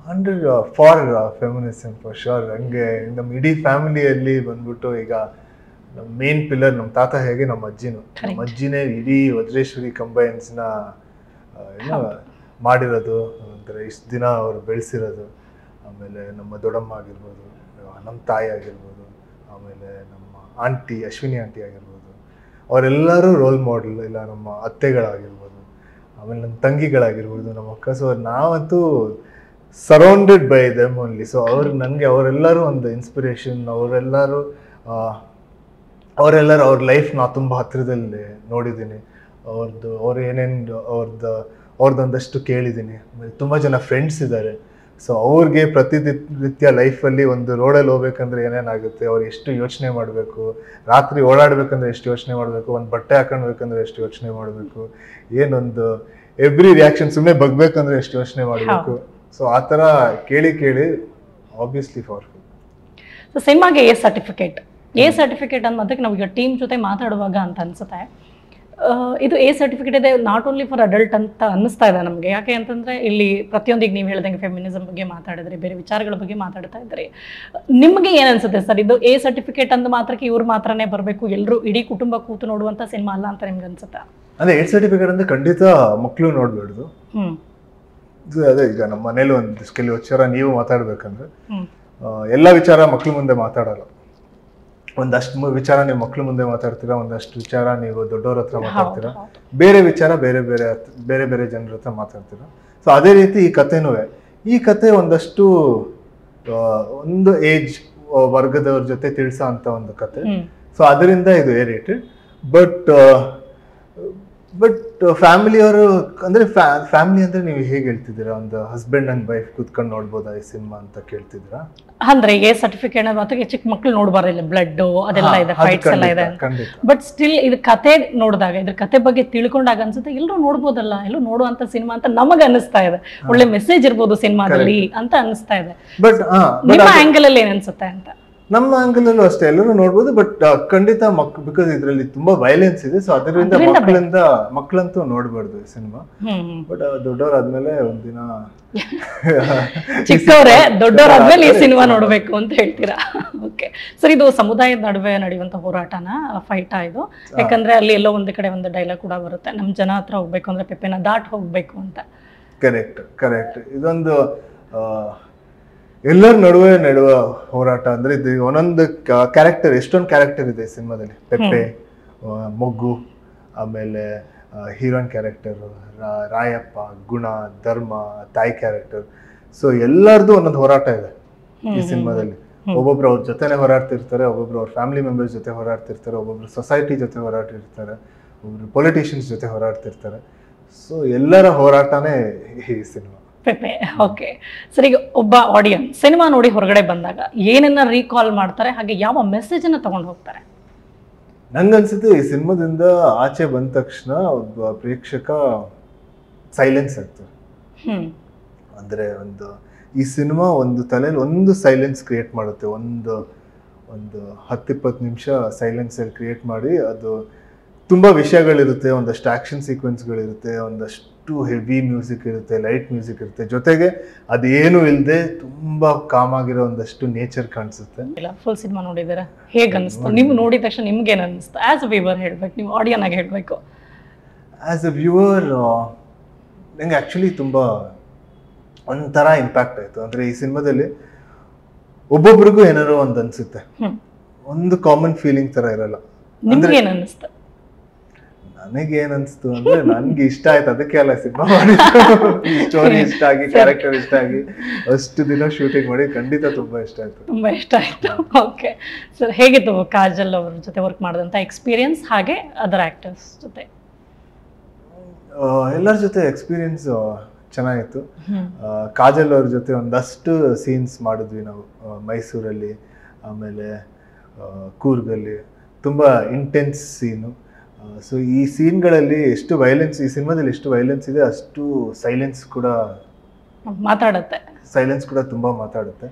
Speaker 2: For feminism for sure. ಹಂಗೆ ನಮ್ಮ ಇಡೀ ಫ್ಯಾಮಿಲಿಯಲ್ಲಿ ಬಂದ್ಬಿಟ್ಟು ಈಗ ನಮ್ಮ ಮೇನ್ ಪಿಲ್ಲರ್ ನಮ್ಮ ತಾತ ಹೇಗೆ ನಮ್ಮ ಅಜ್ಜಿನೇ ಇಡೀ ವಜ್ರೇಶ್ವರಿ ಕಂಬೈನ್ಸ್ನ ಏನೋ ಮಾಡಿರೋದು, ಒಂಥರ ಇಷ್ಟು ದಿನ ಅವ್ರು ಬೆಳೆಸಿರೋದು. ಆಮೇಲೆ ನಮ್ಮ ದೊಡ್ಡಮ್ಮ ಆಗಿರ್ಬೋದು, ನಮ್ಮ ತಾಯಿ ಆಗಿರ್ಬೋದು, ಆಮೇಲೆ ನಮ್ಮ ಆಂಟಿ ಅಶ್ವಿನಿ ಆಂಟಿ ಆಗಿರ್ಬೋದು, ಅವರೆಲ್ಲರೂ ರೋಲ್ ಮಾಡೆಲ್. ಇಲ್ಲ ನಮ್ಮ ಅತ್ತೆಗಳಾಗಿರ್ಬೋದು, ಆಮೇಲೆ ನಮ್ಮ ತಂಗಿಗಳಾಗಿರ್ಬೋದು, ನಮ್ಮ ಅಕ್ಕ. ಸೊ ನಾವಂತೂ surrounded by them only. So ನನಗೆ ಅವರೆಲ್ಲರೂ ಒಂದು ಇನ್ಸ್ಪಿರೇಷನ್. ಅವರೆಲ್ಲರೂ ಅವ್ರ ಲೈಫ್ನ ತುಂಬ ಹತ್ತಿರದಲ್ಲಿ ನೋಡಿದ್ದೀನಿ. ಅವ್ರು ಏನೇನು ಅವ್ರದ್ದೊಂದಷ್ಟು ಕೇಳಿದ್ದೀನಿ. ಆಮೇಲೆ ತುಂಬ ಜನ ಫ್ರೆಂಡ್ಸ್ ಇದ್ದಾರೆ. ಸೊ ಅವ್ರಿಗೆ ಪ್ರತಿನಿತ್ಯ ಲೈಫಲ್ಲಿ ಒಂದು ರೋಡಲ್ಲಿ ಹೋಗ್ಬೇಕಂದ್ರೆ ಏನೇನಾಗುತ್ತೆ, ಅವ್ರು ಎಷ್ಟು ಯೋಚನೆ ಮಾಡಬೇಕು, ರಾತ್ರಿ ಓಡಾಡ್ಬೇಕಂದ್ರೆ ಎಷ್ಟು ಯೋಚನೆ ಮಾಡಬೇಕು, ಒಂದು ಬಟ್ಟೆ ಹಾಕೊಂಡ್ಬೇಕಂದ್ರೆ ಎಷ್ಟು ಯೋಚನೆ ಮಾಡಬೇಕು, ಏನೊಂದು ಎವ್ರಿ ರಿಯಾಕ್ಷನ್ ಸುಮ್ಮನೆ ಬಗ್ಬೇಕಂದ್ರೆ ಎಷ್ಟು ಯೋಚನೆ ಮಾಡಬೇಕು. ಸೊ ಆ ಥರ ಕೇಳಿ ಆಬ್ವಿಯಸ್ಲಿ ಪವರ್ಫುಲ್.
Speaker 1: ಸೊ ಸಿನಿಮಾಗೆ ಎ ಸರ್ಟಿಫಿಕೇಟ್ ಅನ್ನೋದಕ್ಕೆ ನಾವು ಈಗ ಟೀಮ್ ಜೊತೆ ಮಾತಾಡುವಾಗ ಅಂತ ಅನ್ಸುತ್ತೆ, ಇದು ಎ ಸರ್ಟಿಫಿಕೇಟ್ ಇದೆ ನಾಟ್ ಓನ್ಲಿ ಫಾರ್ ಅಡಲ್ಟ್ ಅಂತ ಅನ್ನಿಸ್ತಾ ಇದೆ ನಮಗೆ. ಯಾಕೆ ಅಂತಂದರೆ ಇಲ್ಲಿ ಪ್ರತಿಯೊಂದಿಗೆ ನೀವು ಹೇಳ್ದಂಗೆ ಫೆಮಿನಿಸಮ್ ಬಗ್ಗೆ ಮಾತಾಡಿದ್ರಿ, ಬೇರೆ ವಿಚಾರಗಳ ಬಗ್ಗೆ ಮಾತಾಡ್ತಾ ಇದ್ರಿ. ನಿಮಗೆ ಏನು ಅನ್ಸುತ್ತೆ ಸರ್, ಇದು ಎ ಸರ್ಟಿಫಿಕೇಟ್ ಅಂದ ಮಾತ್ರಕ್ಕೆ ಇವ್ರು ಮಾತ್ರನೇ ಬರಬೇಕು, ಎಲ್ಲರೂ ಇಡೀ ಕುಟುಂಬ ಕೂತು ನೋಡುವಂಥ ಸಿನಿಮಾ ಅಲ್ಲ ಅಂತ ನಿಮ್ಗೆ ಅನ್ಸುತ್ತಾ?
Speaker 2: ಅದೇ ಎ ಸರ್ಟಿಫಿಕೇಟ್ ಅಂದ್ರೆ ಖಂಡಿತ ಮಕ್ಕಳು ನೋಡ್ಬೇಡ್ದು. ಅದೇ ಈಗ ನಮ್ಮ ಮನೇಲಿ ಒಂದು ಕೆಲವು ವಿಚಾರ ನೀವು ಮಾತಾಡ್ಬೇಕಂದ್ರೆ ಎಲ್ಲ ವಿಚಾರ ಮಕ್ಳು ಮುಂದೆ ಮಾತಾಡಲ್ಲ. ಒಂದಷ್ಟು ವಿಚಾರ ನೀವು ಮಕ್ಳು ಮುಂದೆ ಮಾತಾಡ್ತೀರಾ, ಒಂದಷ್ಟು ವಿಚಾರ ನೀವು ದೊಡ್ಡವ್ರ ಹತ್ರ ಮಾತಾಡ್ತೀರಾ, ಬೇರೆ ವಿಚಾರ ಬೇರೆ ಬೇರೆ ಜನರ ಹತ್ರ ಮಾತಾಡ್ತೀರಾ. ಸೊ ಅದೇ ರೀತಿ ಈ ಕತೆ ಒಂದಷ್ಟು ಒಂದು ಏಜ್ ವರ್ಗದವ್ರ ಜೊತೆ ತಿಳಿಸೋ ಅಂತ ಒಂದು ಕತೆ. ಸೊ ಅದರಿಂದ ಇದು ಎ ರೇಟೆಡ್. ಬಟ್ ಫ್ಯಾಮಿಲಿಯವರು ಅಂದ್ರೆ ಫ್ಯಾಮಿಲಿ ಅಂದ್ರೆ ನೀವು ಹೇಗೆ ಹೇಳ್ತಿದ್ದೀರಾ, ಒಂದು ಹಸ್ಬೆಂಡ್ ಅಂಡ್ ವೈಫ್ ಕೂತ್ಕೊಂಡು ನೋಡ್ಬೋದಾ ಈ ಸಿನಿಮಾ ಅಂತ ಕೇಳ್ತಿದ್ದೀರಾ?
Speaker 1: ಅಂದ್ರೆ ಎ ಸರ್ಟಿಫಿಕೇಟ್ ಮತ್ತೆ ಚಿಕ್ಕ ಮಕ್ಳು ನೋಡ್ಬಾರಿಲ್ಲ, ಬ್ಲಡ್ ಅದೆಲ್ಲ ಇದೆ, ಫೈಟ್ಸ್ ಎಲ್ಲ ಇದೆ. ಬಟ್ ಸ್ಟಿಲ್ ಇದು ಕತೆ ನೋಡಿದಾಗ, ಇದ್ರ ಕತೆ ಬಗ್ಗೆ ತಿಳ್ಕೊಂಡಾಗ ಅನ್ಸುತ್ತೆ ಎಲ್ಲರೂ ನೋಡ್ಬೋದಲ್ಲ, ಎಲ್ಲರೂ ನೋಡುವಂತ ಸಿನಿಮಾ ಅಂತ ನಮಗ ಅನಿಸ್ತಾ ಇದೆ. ಒಳ್ಳೆ ಮೆಸೇಜ್ ಇರ್ಬೋದು ಸಿನಿಮಾದಲ್ಲಿ ಅಂತ ಅನಿಸ್ತಾ ಇದೆ. ಬಟ್ ನಿಮ್ಮ ಆಂಗಲ್ ಅಲ್ಲಿ ಏನ್ ಅನ್ಸುತ್ತೆ ಅಂತ?
Speaker 2: ನಮ್ಮ ಆಂಗಲಲ್ಲೂ ಅಷ್ಟೇ ಎಲ್ಲರೂ ನೋಡ್ಬೋದು. ಬಟ್ ಖಂಡಿತ ಬಿಕಾಸ್ ಇದರಲ್ಲಿ ತುಂಬಾ ವೈಲೆನ್ಸ್ ಇದೆ. ಸೊ ಅದರಿಂದ ಮಕ್ಕಳಂತೂ ನೋಡ್ಬಾರ್ದು ಈ ಸಿನಿಮಾ. ಬಟ್ ದೊಡ್ಡವರಾದ್ಮೇಲೆ ಒಂದಿನ
Speaker 1: ಚಿಕ್ಕವರೇ ದೊಡ್ಡವರಾದ್ಮೇಲೆ ಈ ಸಿನಿಮಾ ನೋಡ್ಬೇಕು ಅಂತ ಹೇಳ್ತೀರಾ? ಓಕೆ ಸರ್, ಇದು ಸಮುದಾಯದ ನಡುವೆ ನಡೆಯುವಂತ ಹೋರಾಟನ ಫೈಟ್ ಇದು. ಯಾಕಂದ್ರೆ ಅಲ್ಲಿ ಎಲ್ಲೋ ಒಂದು ಕಡೆ ಒಂದು ಡೈಲಾಗ್ ಕೂಡ ಬರುತ್ತೆ, ನಮ್ ಜನ ಹತ್ರ ಹೋಗ್ಬೇಕು ಅಂದ್ರೆ ಪೆಪ್ಪೆನ ದಾಟ್ ಹೋಗ್ಬೇಕು ಅಂತ.
Speaker 2: ಕರೆಕ್ಟ್. ಇದೊಂದು ಎಲ್ಲರ ನಡುವೆ ನಡೆಯುವ ಹೋರಾಟ ಅಂದ್ರೆ ಇದು ಒಂದೊಂದು ಕ್ಯಾರೆಕ್ಟರ್, ಎಷ್ಟೊಂದು ಕ್ಯಾರೆಕ್ಟರ್ ಇದೆ ಈ ಸಿನಿಮಾದಲ್ಲಿ. ಪೆಪ್ಪೆ, ಮೊಗ್ಗು, ಆಮೇಲೆ ಹೀರೋಯಿನ್ ಕ್ಯಾರೆಕ್ಟರ್ ರಾಯಪ್ಪ, ಗುಣ, ಧರ್ಮ, ತಾಯಿ ಕ್ಯಾರೆಕ್ಟರ್. ಸೊ ಎಲ್ಲರದು ಒಂದೊಂದು ಹೋರಾಟ ಇದೆ ಈ ಸಿನಿಮಾದಲ್ಲಿ. ಒಬ್ಬೊಬ್ರು ಅವ್ರ ಜೊತೆನೆ ಹೋರಾಡ್ತಿರ್ತಾರೆ, ಒಬ್ಬೊಬ್ರು ಅವ್ರ ಫ್ಯಾಮಿಲಿ ಮೆಂಬರ್ಸ್ ಜೊತೆ ಹೋರಾಡ್ತಿರ್ತಾರೆ, ಒಬ್ಬೊಬ್ರು ಸೊಸೈಟಿ ಜೊತೆ ಹೋರಾಡ್ತಿರ್ತಾರೆ, ಒಬ್ಬೊಬ್ರು ಪೊಲಿಟಿಷಿಯನ್ಸ್ ಜೊತೆ ಹೋರಾಡ್ತಿರ್ತಾರೆ. ಸೊ ಎಲ್ಲರ ಹೋರಾಟನೇ ಈ ಸಿನಿಮಾ.
Speaker 1: ಪೆಪ್ಪೆ. ಓಕೆ ಸರ್, ಈಗ ಒಬ್ಬ ಆಡಿಯನ್ಸ್ ಸಿನಿಮಾ ನೋಡಿ ಹೊರಗಡೆ ಬಂದಾಗ ಏನನ್ನ ರೀಕಾಲ್ ಮಾಡ್ತಾರೆ, ಹಾಗೆ ಯಾವ ಮೆಸೇಜ್ ಅನ್ನ ತಗೊಂಡು ಹೋಗ್ತಾರೆ?
Speaker 2: ನಂಗನ್ಸುತ್ತೆ ಈ ಸಿನಿಮಾದಿಂದ ಆಚೆ ಬಂದ ತಕ್ಷಣ ಒಬ್ಬ ಪ್ರೇಕ್ಷಕ ಸೈಲೆನ್ಸ್ ಆಗ್ತದೆ. ಅಂದ್ರೆ ಈ ಸಿನಿಮಾ ಒಂದು ತಲೆಯಲ್ಲಿ ಒಂದು ಸೈಲೆನ್ಸ್ ಕ್ರಿಯೇಟ್ ಮಾಡುತ್ತೆ. ಒಂದು 10-20 ನಿಮಿಷ ಸೈಲೆನ್ಸ್ ಅಲ್ಲಿ ಕ್ರಿಯೇಟ್ ಮಾಡಿ, ಅದು ತುಂಬಾ ವಿಷಯಗಳಿರುತ್ತೆ, ಒಂದಷ್ಟು ಆಕ್ಷನ್ ಸೀಕ್ವೆನ್ಸ್ಗಳಿರುತ್ತೆ, ಒಂದಷ್ಟು ಹೆವಿ ಮ್ಯೂಸಿಕ್ ಇರುತ್ತೆ, ಲೈಟ್ ಮ್ಯೂಸಿಕ್ ಇರುತ್ತೆ, ಜೊತೆಗೆ ಅದೇನು ಇಲ್ಲದೆ ತುಂಬಾ ಕಾಮ್ ಆಗಿರೋ ಒಂದಷ್ಟು ನೇಚರ್ ಕಾಣಿಸುತ್ತೆ.
Speaker 1: ಫುಲ್ ಸಿನಿಮಾ ನೋಡಿದ್ದೀರಾ, ಹೇಗೆ ಅನಿಸ್ತು? ನೀವು ನೋಡಿದ ತಕ್ಷಣ ನಿಮ್ಗೆ ಏನು ಅನಿಸ್ತು? ಆಸ್ ಅ ವ್ಯೂವರ್ ಹೇಳ್ಬೇಕು, ನೀವು ಆಡಿಯನ್ ಆಗಿ ಹೇಳ್ಬೇಕು.
Speaker 2: ಆಸ್ ಅ ವ್ಯೂವರ್ ನಂಗೆ ಆಕ್ಚುಲಿ ತುಂಬಾ ಒಂಥರ ಇಂಪ್ಯಾಕ್ಟ್ ಆಯ್ತು. ಅಂದ್ರೆ ಈ ಸಿನಿಮಾದಲ್ಲಿ ಒಬ್ಬೊಬ್ರಿಗೂ ಏನಾರೋ ಒಂದು ಅನ್ಸುತ್ತೆ, ಒಂದು ಕಾಮನ್ ಫೀಲಿಂಗ್ ತರ ಇರಲ್ಲ.
Speaker 1: ನಿಮ್ಗೆ ಏನ್ ಅನಿಸ್ತು?
Speaker 2: ನನಗೆ ಏನ್ ಅನ್ಸ್ತು ಅಂದ್ರೆ, ನನ್ಗೆ ಇಷ್ಟ ಆಯ್ತು, ಅದಕ್ಕೆ ಅಲ್ಲ ಸಿನಿಮಾ ಮಾಡಿದ್ದು. ಸ್ಟೋರಿ ಇಷ್ಟ ಆಗಿ, ಕ್ಯಾರೆಕ್ಟರ್ ಇಷ್ಟ ಆಗಿ, ಅಷ್ಟು ದಿನ ಶೂಟಿಂಗ್ ಮಾಡಿ ಖಂಡಿತ ತುಂಬಾ ಇಷ್ಟ ಆಯ್ತು.
Speaker 1: ತುಂಬಾ ಇಷ್ಟ ಆಯ್ತು. ಓಕೆ ಸರ್, ಹೇಗಿತ್ತು ಕಾಜಲ್ ಅವ್ರ ಜೊತೆ ವರ್ಕ್ ಮಾಡಿದಂತ ಎಕ್ಸ್ಪೀರಿಯನ್ಸ್, ಹಾಗೆ ಅದರ್ ಆಕ್ಟರ್ಸ್ ಜೊತೆ?
Speaker 2: ಎಲ್ಲರ ಜೊತೆ ಎಕ್ಸ್ಪೀರಿಯನ್ಸ್ ಚೆನ್ನಾಗಿತ್ತು. ಕಾಜಲ್ ಅವ್ರ ಜೊತೆ ಒಂದಷ್ಟು ಸೀನ್ಸ್ ಮಾಡಿದ್ವಿ ನಾವು ಮೈಸೂರಲ್ಲಿ, ಆಮೇಲೆ ಕೂರ್ಗಲ್ಲಿ. ತುಂಬ ಇಂಟೆನ್ಸ್ ಸೀನು. ಸೊ ಈ ಸೀನ್ಗಳಲ್ಲಿ ಎಷ್ಟು ವೈಲೆನ್ಸ್, ಈ ಸಿನಿಮಾದಲ್ಲಿ ಎಷ್ಟು ವೈಲೆನ್ಸ್ ಇದೆ ಅಷ್ಟು ಸೈಲೆನ್ಸ್ ಕೂಡ ತುಂಬ ಮಾತಾಡುತ್ತೆ.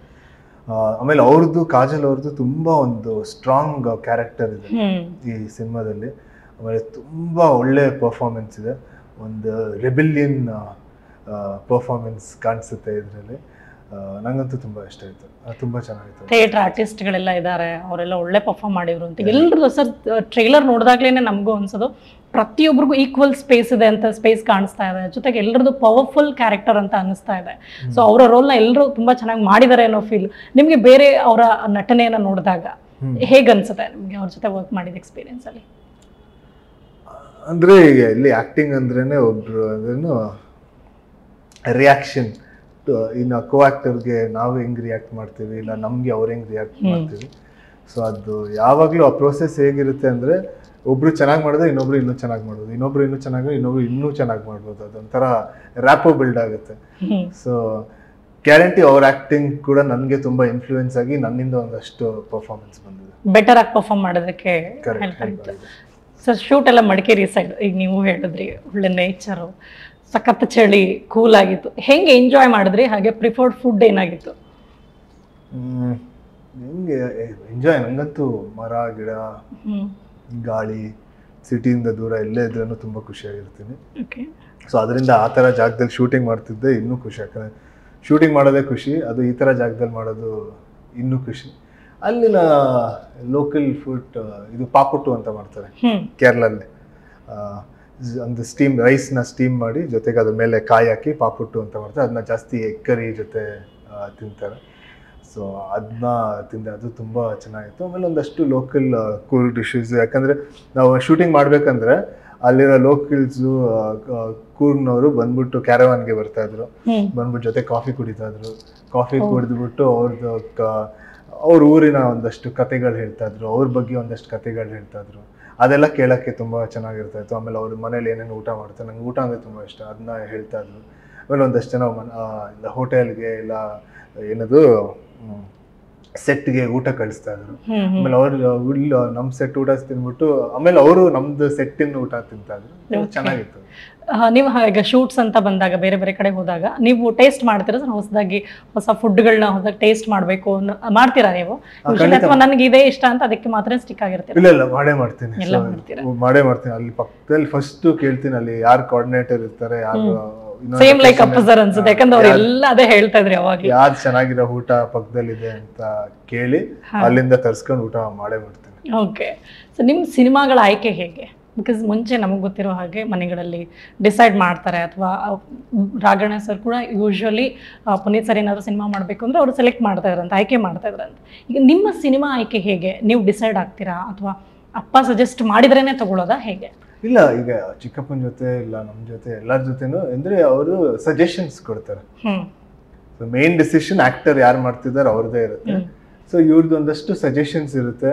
Speaker 2: ಆಮೇಲೆ ಅವ್ರದ್ದು, ಕಾಜಲ್ ಅವ್ರದ್ದು ತುಂಬ ಒಂದು ಸ್ಟ್ರಾಂಗ್ ಕ್ಯಾರೆಕ್ಟರ್ ಇದೆ ಈ ಸಿನಿಮಾದಲ್ಲಿ. ಆಮೇಲೆ ತುಂಬ ಒಳ್ಳೆ ಪರ್ಫಾರ್ಮೆನ್ಸ್ ಇದೆ, ಒಂದು ರೆಬಿಲಿಯನ್ ಪರ್ಫಾರ್ಮೆನ್ಸ್ ಕಾಣಿಸುತ್ತೆ ಇದರಲ್ಲಿ. ನಂಗಂತೂ ತುಂಬಾ ಇಷ್ಟ ಆಯ್ತು, ತುಂಬಾ ಚೆನ್ನಾಗಿತ್ತು.
Speaker 1: ಥಿಯೇಟರ್ ಆರ್ಟಿಸ್ಟ್ಗಳೆಲ್ಲ ಇದ್ದಾರೆ, ಅವರೆಲ್ಲ ಒಳ್ಳೆ ಪರ್ಫಾರ್ಮ್ ಮಾಡಿದ್ರು ಅಂತ ಎಲ್ಲರೂ ಸರ್ ಟ್ರೈಲರ್ ನೋಡಿದಾಗ್ಲೇನೆ ನಮಗೂ ಅನ್ಸೋದು ಪ್ರತಿಯೊಬ್ಬರಿಗೂ ಈಕ್ವಲ್ ಸ್ಪೇಸ್ ಇದೆ ಅಂತ, ಸ್ಪೇಸ್ ಕಾಣಿಸ್ತಾ ಇದೆ. ಜೊತೆಗೆ ಎಲ್ಲರದ್ದು ಪವರ್ಫುಲ್ ಕ್ಯಾರೆಕ್ಟರ್ ಅಂತ ಅನಿಸ್ತಾ ಇದೆ. ಸೊ ಅವರ ರೋಲ್ನ ಎಲ್ಲರೂ ತುಂಬಾ ಚೆನ್ನಾಗಿ ಮಾಡಿದ್ದಾರೆ ಅನ್ನೋ ಫೀಲ್. ನಿಮ್ಗೆ ಬೇರೆ ಅವರ ನಟನೆಯನ್ನ ನೋಡಿದಾಗ ಹೇಗೆ ಅನ್ಸುತ್ತೆ ನಿಮ್ಗೆ ಅವ್ರ ಜೊತೆ ವರ್ಕ್ ಮಾಡಿದ ಎಕ್ಸ್ಪೀರಿಯನ್ಸ್ ಅಲ್ಲಿ?
Speaker 2: ಅಂದ್ರೆ ಈಗ ಇಲ್ಲಿ ಆಕ್ಟಿಂಗ್ ಅಂದ್ರೇನೆ ಒಬ್ರು ಅದೇನು ರಿಯಾಕ್ಷನ್. ಇನ್ನು ಕೋ ಆಕ್ಟರ್ಗೆ ನಾವು ಹೆಂಗ್ ರಿಯಾಕ್ಟ್ ಮಾಡ್ತೀವಿ, ಇಲ್ಲ ನಮ್ಗೆ ಅವ್ರು ಹೆಂಗ್ ರಿಯಾಕ್ಟ್ ಮಾಡ್ತೀವಿ. ಸೊ ಅದು ಯಾವಾಗ್ಲೂ ಆ ಪ್ರೋಸೆಸ್ ಹೇಗಿರುತ್ತೆ ಅಂದ್ರೆ, ಒಬ್ರು ಚೆನ್ನಾಗಿ ಮಾಡಿದ್ರೆ ಇನ್ನೊಬ್ರು ಇನ್ನೂ ಚೆನ್ನಾಗಿ ಮಾಡ್ಬೋದು, ಇನ್ನೊಬ್ರು ಇನ್ನೂ ಚೆನ್ನಾಗಿ ಇನ್ನೊಬ್ರು ಇನ್ನೂ ಚೆನ್ನಾಗಿ ಮಾಡ್ಬೋದು. ಅದೊಂಥರ ರ್ಯಾಪೋ ಬಿಲ್ಡ್ ಆಗುತ್ತೆ. ಸೊ ಗ್ಯಾರಂಟಿ ಅವ್ರ ಆಕ್ಟಿಂಗ್ ಕೂಡ ನನಗೆ ತುಂಬಾ ಇನ್ಫ್ಲೂಯೆನ್ಸ್ ಆಗಿ ನನ್ನಿಂದ ಒಂದಷ್ಟು ಪರ್ಫಾರ್ಮೆನ್ಸ್ ಬಂದಿದೆ,
Speaker 1: ಬೆಟರ್ ಆಗಿ ಪರ್ಫಾರ್ಮ್ ಮಾಡೋದಕ್ಕೆ ಹೆಲ್ಪ್ ಆಗುತ್ತೆ. ಸರ್ ಶೂಟ್ ಎಲ್ಲ ಮಡಿಕೇರಿ ಸೈಡ್, ಈಗ ನೀವು ಹೇಳಿದ್ರಿ ಒಳ್ಳೆ ನೇಚರು, ಸಖತ್ ಚಳಿ, ಕೂಲ್ ಆಗಿತ್ತು. ಹೆಂಗೆ ಎಂಜಾಯ್ ಮಾಡಿದ್ರಿ? ಹಾಗೆ ಪ್ರಿಫರ್ಡ್ ಫುಡ್ ಏನಾಗಿತ್ತು?
Speaker 2: ಹೆಂಗೆ ಎಂಜಾಯ್, ನಂಗಂತೂ ಮರ ಗಿಡ ಗಾಳಿ, ಸಿಟಿಯಿಂದ ದೂರ ಎಲ್ಲೇ ಇದ್ರೂ ತುಂಬ ಖುಷಿಯಾಗಿರ್ತೀನಿ. ಸೊ ಅದರಿಂದ ಆ ಥರ ಜಾಗದಲ್ಲಿ ಶೂಟಿಂಗ್ ಮಾಡ್ತಿದ್ದೆ ಇನ್ನೂ ಖುಷಿ. ಯಾಕಂದರೆ ಶೂಟಿಂಗ್ ಮಾಡೋದೇ ಖುಷಿ, ಅದು ಈ ಥರ ಜಾಗದಲ್ಲಿ ಮಾಡೋದು ಇನ್ನೂ ಖುಷಿ. ಅಲ್ಲಿನ ಲೋಕಲ್ ಫುಡ್ ಇದು ಪಾಪುಟ್ಟು ಅಂತ ಮಾಡ್ತಾರೆ ಕೇರಳಲ್ಲಿ. ಒಂದು ರೈಸ್ನ ಸ್ಟೀಮ್ ಮಾಡಿ ಜೊತೆಗೆ ಅದ್ರ ಮೇಲೆ ಕಾಯಿ ಹಾಕಿ ಪಾಪುಟ್ಟು ಅಂತ ಮಾಡ್ತಾರೆ. ಅದನ್ನ ಜಾಸ್ತಿ ಎಗ್ ಕರಿ ಜೊತೆ ತಿಂತಾರೆ. ಸೊ ಅದನ್ನ ತಿಂದೆ, ಅದು ತುಂಬ ಚೆನ್ನಾಗಿತ್ತು. ಆಮೇಲೆ ಒಂದಷ್ಟು ಲೋಕಲ್ ಕೂಲ್ ಡಿಶಸ್, ಯಾಕಂದರೆ ನಾವು ಶೂಟಿಂಗ್ ಮಾಡಬೇಕಂದ್ರೆ ಅಲ್ಲಿರೋ ಲೋಕಲ್ಸು ಕೂರ್ಗ್ನವರು ಬಂದ್ಬಿಟ್ಟು ಕ್ಯಾರವಾನ್ಗೆ ಬರ್ತಾ ಇದ್ರು, ಬಂದ್ಬಿಟ್ಟು ಜೊತೆ ಕಾಫಿ ಕುಡಿತಾ ಇದ್ರು. ಕಾಫಿ ಕುಡಿದ್ಬಿಟ್ಟು ಅವ್ರ ಊರಿನ ಒಂದಷ್ಟು ಕತೆಗಳು ಹೇಳ್ತಾ ಇದ್ರು, ಅವ್ರ ಬಗ್ಗೆ ಒಂದಷ್ಟು ಕತೆಗಳು ಹೇಳ್ತಾ ಇದ್ರು. ಅದೆಲ್ಲ ಕೇಳೋಕ್ಕೆ ತುಂಬ ಚೆನ್ನಾಗಿರ್ತಾ ಇತ್ತು. ಆಮೇಲೆ ಅವ್ರ ಮನೇಲಿ ಏನೇನು ಊಟ ಮಾಡ್ತಾರೆ, ನಂಗೆ ಊಟ ಅಂದರೆ ತುಂಬ ಇಷ್ಟ, ಅದನ್ನ ಹೇಳ್ತಾ ಇದ್ರು. ಆಮೇಲೆ ಒಂದಷ್ಟು ಜನ ಇಲ್ಲ ಹೋಟೆಲ್ಗೆ ಇಲ್ಲ ಏನದು ಸೆಟ್ಗೆ ಊಟ ಕಳಿಸ್ತಾ ಇದ್ರು. ಆಮೇಲೆ ಅವ್ರು ನಮ್ಮ ಸೆಟ್ ಊಟ ತಿಂದ್ಬಿಟ್ಟು ಆಮೇಲೆ ಅವರು ನಮ್ದು ಸೆಟ್ಟಿನ ಊಟ ತಿಂತಾ ಇದ್ರು. ಚೆನ್ನಾಗಿತ್ತು.
Speaker 1: ನೀವು ಈಗ ಶೂಟ್ಸ್ ಅಂತ ಬಂದಾಗ ಬೇರೆ ಬೇರೆ ಕಡೆ ಹೋದಾಗ ನೀವು ಟೇಸ್ಟ್ ಮಾಡ್ತೀರಾ ಸರ್? ಹೊಸದಾಗಿ ಹೊಸ ಫುಡ್ಗಳನ್ನ ಹೊಸದಾಗಿ ಟೇಸ್ಟ್ ಮಾಡಬೇಕು ಮಾಡ್ತೀರಾ ನೀವು? ಅಥವಾ ನನಗೆ ಇದೇ ಇಷ್ಟ ಅಂತ ಅದಕ್ಕೆ ಮಾತ್ರ ಸ್ಟಿಕ್ ಆಗಿರ್ತೀರಾ?
Speaker 2: ಇಲ್ಲ ಮಾಡೇ ಮಾಡ್ತೀನಿ. ಅಲ್ಲಿ ಪಕ್ಕದಲ್ಲಿ ಫಸ್ಟ್ ಕೇಳ್ತೀನಿ, ಅಲ್ಲಿ ಯಾರು ಕೋಆರ್ಡಿನೇಟರ್ ಇರ್ತಾರೆ, ಯಾರು
Speaker 1: ಸೇಮ್ ಲೈಕ್ ಅಪ್ಪಸರ್ ಅನ್ಸುತ್ತೆ, ಯಾಕಂದ್ರೆ ಅವ್ರೆಲ್ಲ ಅದೇ ಹೇಳ್ತಾ ಇದ್ರಿ ಅವಾಗ,
Speaker 2: ಯಾವ್ದು ಚೆನ್ನಾಗಿರೋ ಊಟ ಪಕ್ಕದಲ್ಲಿದೆ ಅಂತ ಕೇಳಿ ಅಲ್ಲಿಂದ ತರ್ಸ್ಕೊಂಡು ಊಟ ಮಾಡೇ ಮಾಡ್ತೀನಿ.
Speaker 1: ಓಕೆ. ಸೊ ನಿಮ್ ಸಿನಿಮಾಗಳ ಆಯ್ಕೆ ಹೇಗೆ? ಬಿಕಾಸ್ ಮುಂಚೆ ನಮಗೆ ಗೊತ್ತಿರೋ ಹಾಗೆ ಮನೆಗಳಲ್ಲಿ ಡಿಸೈಡ್ ಮಾಡ್ತಾರೆ, ಅಥವಾ ರಾಘಣ್ಣ ಸರ್ ಕೂಡ ಯೂಶ್ವಲಿ ಪುನೀತ್ ಸರ್ ಏನಾದರೂ ಸಿನಿಮಾ ಮಾಡಬೇಕು ಅಂದರೆ ಅವರು ಸೆಲೆಕ್ಟ್ ಮಾಡ್ತಾ ಇದ್ರಂತ, ಆಯ್ಕೆ ಮಾಡ್ತಾ ಇದ್ರಂತ. ಈಗ ನಿಮ್ಮ ಸಿನಿಮಾ ಆಯ್ಕೆ ಹೇಗೆ? ನೀವು ಡಿಸೈಡ್ ಆಗ್ತೀರಾ ಅಥವಾ ಅಪ್ಪ ಸಜೆಸ್ಟ್ ಮಾಡಿದ್ರೇನೆ ತಗೊಳ್ಳೋದಾ ಹೇಗೆ?
Speaker 2: ಇಲ್ಲ, ಈಗ ಚಿಕ್ಕಪ್ಪನ ಜೊತೆ ಇಲ್ಲ ನಮ್ಮ ಜೊತೆ ಎಲ್ಲರ ಜೊತೆನೂ ಅಂದರೆ ಅವರು ಸಜೆಷನ್ಸ್ ಕೊಡ್ತಾರೆ. ಸೊ ಮೇನ್ ಡಿಸಿಷನ್ ಆಕ್ಟರ್ ಯಾರು ಮಾಡ್ತಿದ್ದಾರೆ ಅವ್ರದ್ದೇ ಇರುತ್ತೆ. ಸೊ ಇವ್ರದ್ದು ಒಂದಷ್ಟು ಸಜೆಷನ್ಸ್ ಇರುತ್ತೆ,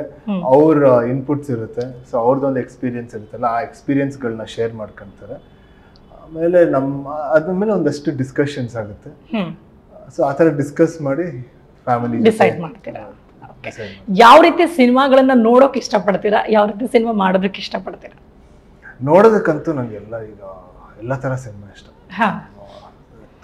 Speaker 2: ಅವ್ರ ಇನ್ಪುಟ್ಸ್ ಇರುತ್ತೆ, ಸೊ ಅವ್ರದ್ದೊಂದು ಎಕ್ಸ್ಪೀರಿಯನ್ಸ್ ಇರುತ್ತಲ್ಲ, ಆ ಎಕ್ಸ್ಪೀರಿಯನ್ಸ್ಗಳನ್ನ ಶೇರ್ ಮಾಡ್ಕೊಂತಾರೆ. ಆಮೇಲೆ ಅದಾದ್ಮೇಲೆ ಒಂದಷ್ಟು ಡಿಸ್ಕಷನ್ಸ್ ಆಗುತ್ತೆ. ಸೊ ಆ ಥರ ಡಿಸ್ಕಸ್ ಮಾಡಿ ಫ್ಯಾಮಿಲಿ
Speaker 1: ಡಿಸೈಡ್ ಮಾಡ್ತೀರಾ. ಯಾವ ರೀತಿ ಸಿನಿಮಾಗಳನ್ನ ನೋಡೋಕೆ ಇಷ್ಟಪಡ್ತೀರಾ, ಯಾವ ರೀತಿ ಸಿನಿಮಾ ಮಾಡೋದಕ್ಕೆ ಇಷ್ಟಪಡ್ತೀರಾ?
Speaker 2: ನೋಡೋದಕ್ಕಂತೂ ನಂಗೆಲ್ಲ ಈಗ ಎಲ್ಲ ಥರ ಸಿನಿಮಾ ಇಷ್ಟ.